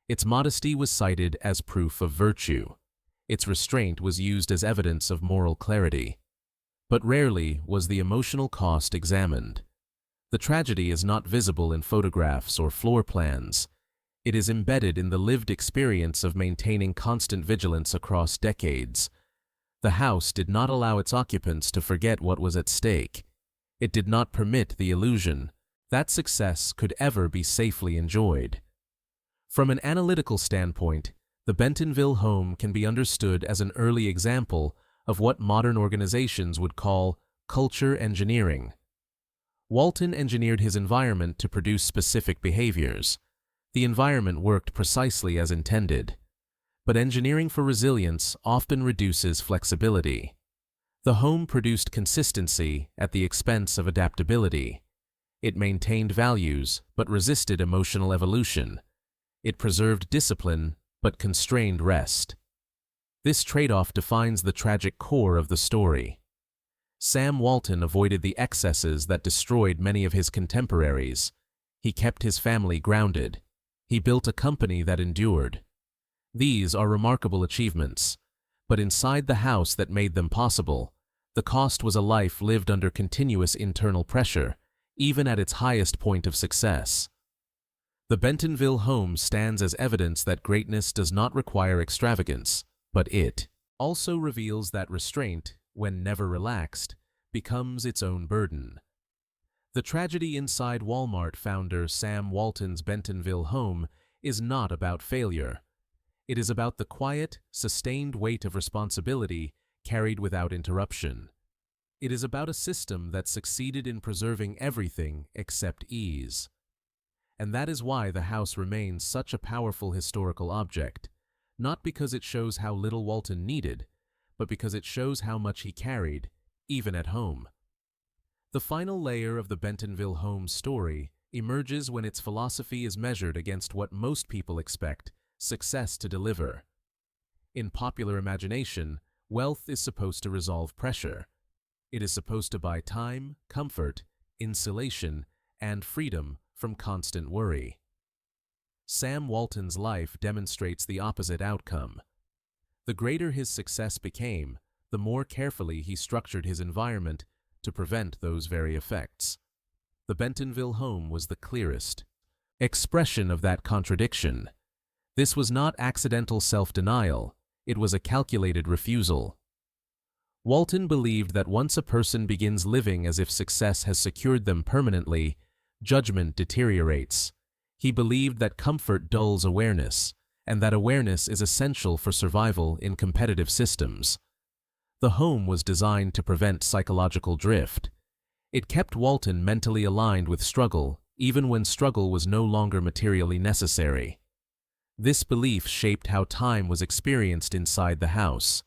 Its modesty was cited as proof of virtue. Its restraint was used as evidence of moral clarity. But rarely was the emotional cost examined. The tragedy is not visible in photographs or floor plans. It is embedded in the lived experience of maintaining constant vigilance across decades. The house did not allow its occupants to forget what was at stake. It did not permit the illusion that success could ever be safely enjoyed. From an analytical standpoint, the Bentonville home can be understood as an early example of what modern organizations would call culture engineering. Walton engineered his environment to produce specific behaviors. The environment worked precisely as intended. But engineering for resilience often reduces flexibility. The home produced consistency at the expense of adaptability. It maintained values but resisted emotional evolution. It preserved discipline but constrained rest. This trade-off defines the tragic core of the story. Sam Walton avoided the excesses that destroyed many of his contemporaries. He kept his family grounded. He built a company that endured. These are remarkable achievements, but inside the house that made them possible, the cost was a life lived under continuous internal pressure, even at its highest point of success. The Bentonville home stands as evidence that greatness does not require extravagance, but it also reveals that restraint, when never relaxed, becomes its own burden. The tragedy inside Walmart founder Sam Walton's Bentonville home is not about failure. It is about the quiet, sustained weight of responsibility carried without interruption. It is about a system that succeeded in preserving everything except ease. And that is why the house remains such a powerful historical object, not because it shows how little Walton needed, but because it shows how much he carried, even at home. The final layer of the Bentonville home story emerges when its philosophy is measured against what most people expect success to deliver. In popular imagination, wealth is supposed to resolve pressure. It is supposed to buy time, comfort, insulation, and freedom from constant worry. Sam Walton's life demonstrates the opposite outcome. The greater his success became, the more carefully he structured his environment to prevent those very effects. The Bentonville home was the clearest. expression of that contradiction. This was not accidental self-denial, it was a calculated refusal. Walton believed that once a person begins living as if success has secured them permanently, judgment deteriorates. He believed that comfort dulls awareness, and that awareness is essential for survival in competitive systems. The home was designed to prevent psychological drift. It kept Walton mentally aligned with struggle, even when struggle was no longer materially necessary. This belief shaped how time was experienced inside the house.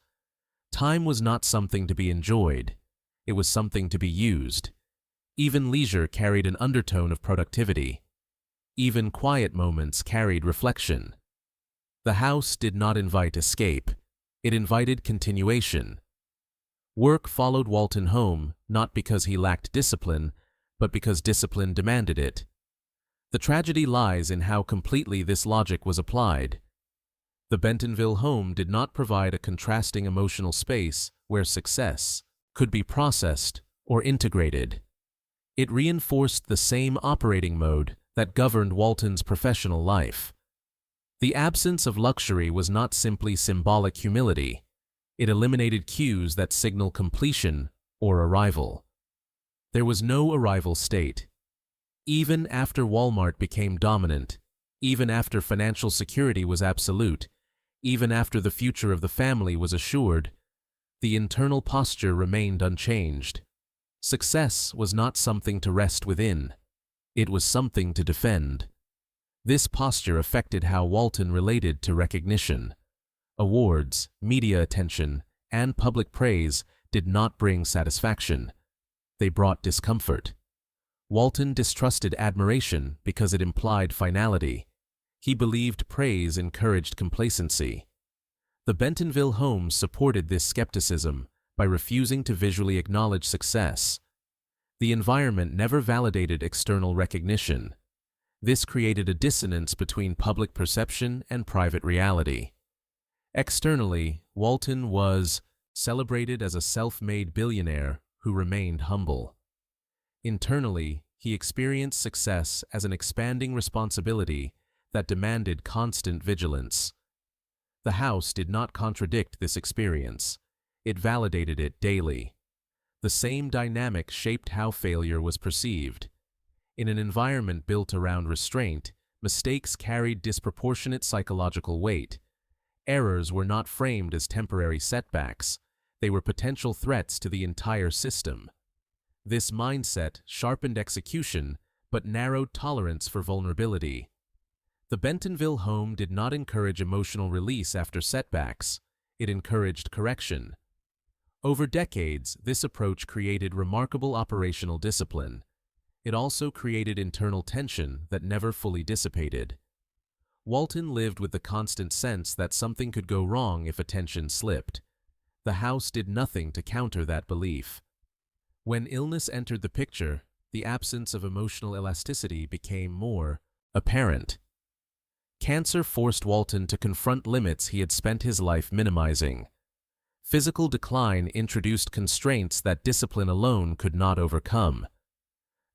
Time was not something to be enjoyed, it was something to be used. Even leisure carried an undertone of productivity. Even quiet moments carried reflection. The house did not invite escape, it invited continuation. Work followed Walton home, not because he lacked discipline, but because discipline demanded it. The tragedy lies in how completely this logic was applied. The Bentonville home did not provide a contrasting emotional space where success could be processed or integrated. It reinforced the same operating mode that governed Walton's professional life. The absence of luxury was not simply symbolic humility. It eliminated cues that signal completion or arrival. There was no arrival state. Even after Walmart became dominant, even after financial security was absolute, even after the future of the family was assured, the internal posture remained unchanged. Success was not something to rest within. It was something to defend. This posture affected how Walton related to recognition. Awards, media attention, and public praise did not bring satisfaction. They brought discomfort. Walton distrusted admiration because it implied finality. He believed praise encouraged complacency. The Bentonville home supported this skepticism by refusing to visually acknowledge success. The environment never validated external recognition. This created a dissonance between public perception and private reality. Externally, Walton was celebrated as a self-made billionaire who remained humble. Internally, he experienced success as an expanding responsibility that demanded constant vigilance. The house did not contradict this experience. It validated it daily. The same dynamic shaped how failure was perceived. In an environment built around restraint, mistakes carried disproportionate psychological weight. Errors were not framed as temporary setbacks. They were potential threats to the entire system. This mindset sharpened execution but narrowed tolerance for vulnerability. The Bentonville home did not encourage emotional release after setbacks. It encouraged correction. Over decades, this approach created remarkable operational discipline. It also created internal tension that never fully dissipated. Walton lived with the constant sense that something could go wrong if attention slipped. The house did nothing to counter that belief. When illness entered the picture, the absence of emotional elasticity became more apparent. Cancer forced Walton to confront limits he had spent his life minimizing. Physical decline introduced constraints that discipline alone could not overcome.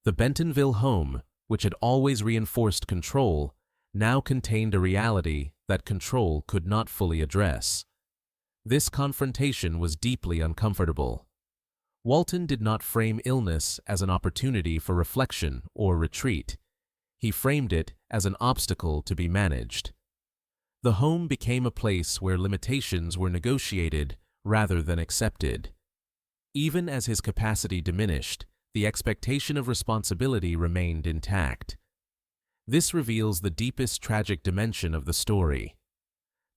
The Bentonville home, which had always reinforced control, now contained a reality that control could not fully address. This confrontation was deeply uncomfortable. Walton did not frame illness as an opportunity for reflection or retreat. He framed it as an obstacle to be managed. The home became a place where limitations were negotiated rather than accepted. Even as his capacity diminished, the expectation of responsibility remained intact. This reveals the deepest tragic dimension of the story.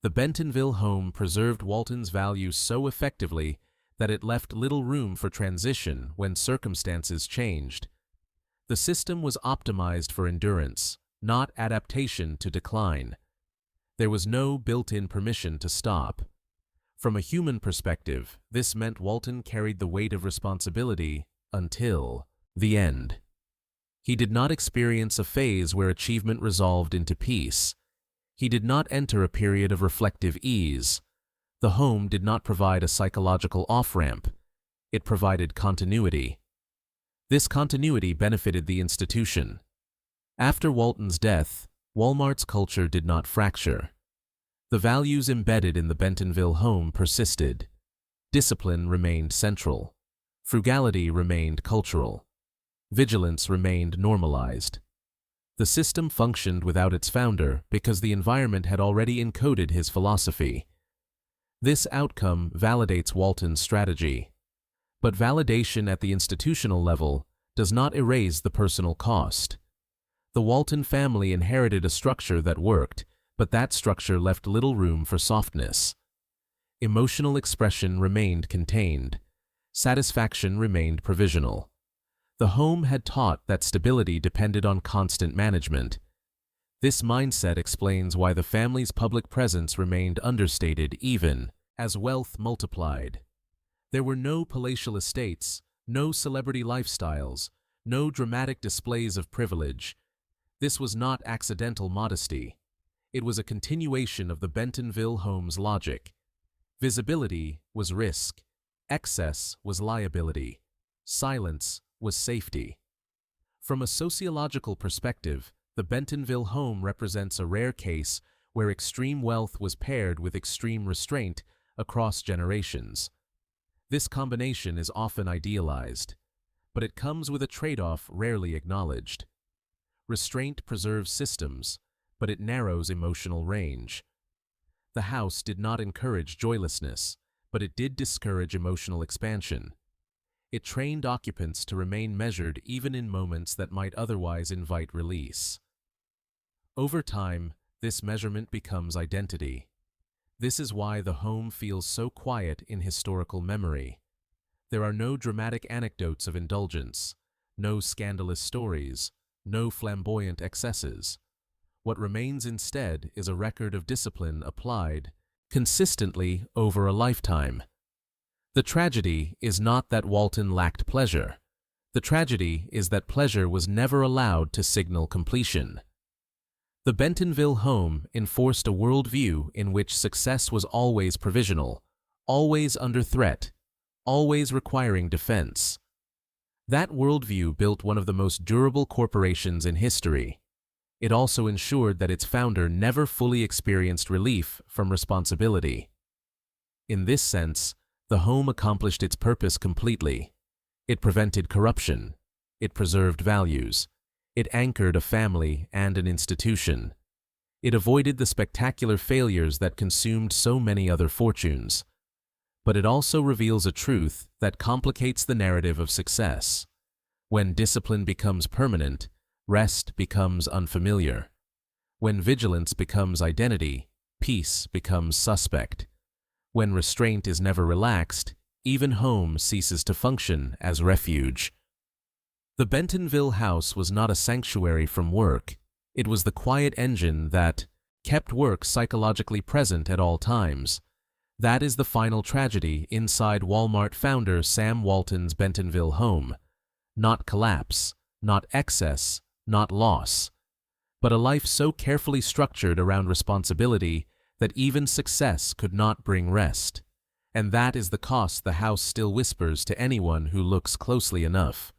The Bentonville home preserved Walton's values so effectively that it left little room for transition when circumstances changed. The system was optimized for endurance, not adaptation to decline. There was no built-in permission to stop. From a human perspective, this meant Walton carried the weight of responsibility until the end. He did not experience a phase where achievement resolved into peace. He did not enter a period of reflective ease. The home did not provide a psychological off-ramp. It provided continuity. This continuity benefited the institution. After Walton's death, Walmart's culture did not fracture. The values embedded in the Bentonville home persisted. Discipline remained central. Frugality remained cultural. Vigilance remained normalized. The system functioned without its founder because the environment had already encoded his philosophy. This outcome validates Walton's strategy. But validation at the institutional level does not erase the personal cost. The Walton family inherited a structure that worked, but that structure left little room for softness. Emotional expression remained contained. Satisfaction remained provisional. The home had taught that stability depended on constant management. This mindset explains why the family's public presence remained understated even as wealth multiplied. There were no palatial estates, no celebrity lifestyles, no dramatic displays of privilege. This was not accidental modesty. It was a continuation of the Bentonville home's logic. Visibility was risk. Excess was liability. Silence was safety. From a sociological perspective, the Bentonville home represents a rare case where extreme wealth was paired with extreme restraint across generations. This combination is often idealized, but it comes with a trade-off rarely acknowledged. Restraint preserves systems, but it narrows emotional range. The house did not encourage joylessness, but it did discourage emotional expansion. It trained occupants to remain measured even in moments that might otherwise invite release. Over time, this measurement becomes identity. This is why the home feels so quiet in historical memory. There are no dramatic anecdotes of indulgence, no scandalous stories, no flamboyant excesses. What remains instead is a record of discipline applied consistently over a lifetime. The tragedy is not that Walton lacked pleasure. The tragedy is that pleasure was never allowed to signal completion. The Bentonville home enforced a worldview in which success was always provisional, always under threat, always requiring defense. That worldview built one of the most durable corporations in history. It also ensured that its founder never fully experienced relief from responsibility. In this sense, the home accomplished its purpose completely. It prevented corruption. It preserved values. It anchored a family and an institution. It avoided the spectacular failures that consumed so many other fortunes. But it also reveals a truth that complicates the narrative of success. When discipline becomes permanent, rest becomes unfamiliar. When vigilance becomes identity, peace becomes suspect. When restraint is never relaxed, even home ceases to function as refuge. The Bentonville house was not a sanctuary from work. It was the quiet engine that kept work psychologically present at all times. That is the final tragedy inside Walmart founder Sam Walton's Bentonville home. Not collapse, not excess, not loss, but a life so carefully structured around responsibility that even success could not bring rest. And that is the cost the house still whispers to anyone who looks closely enough.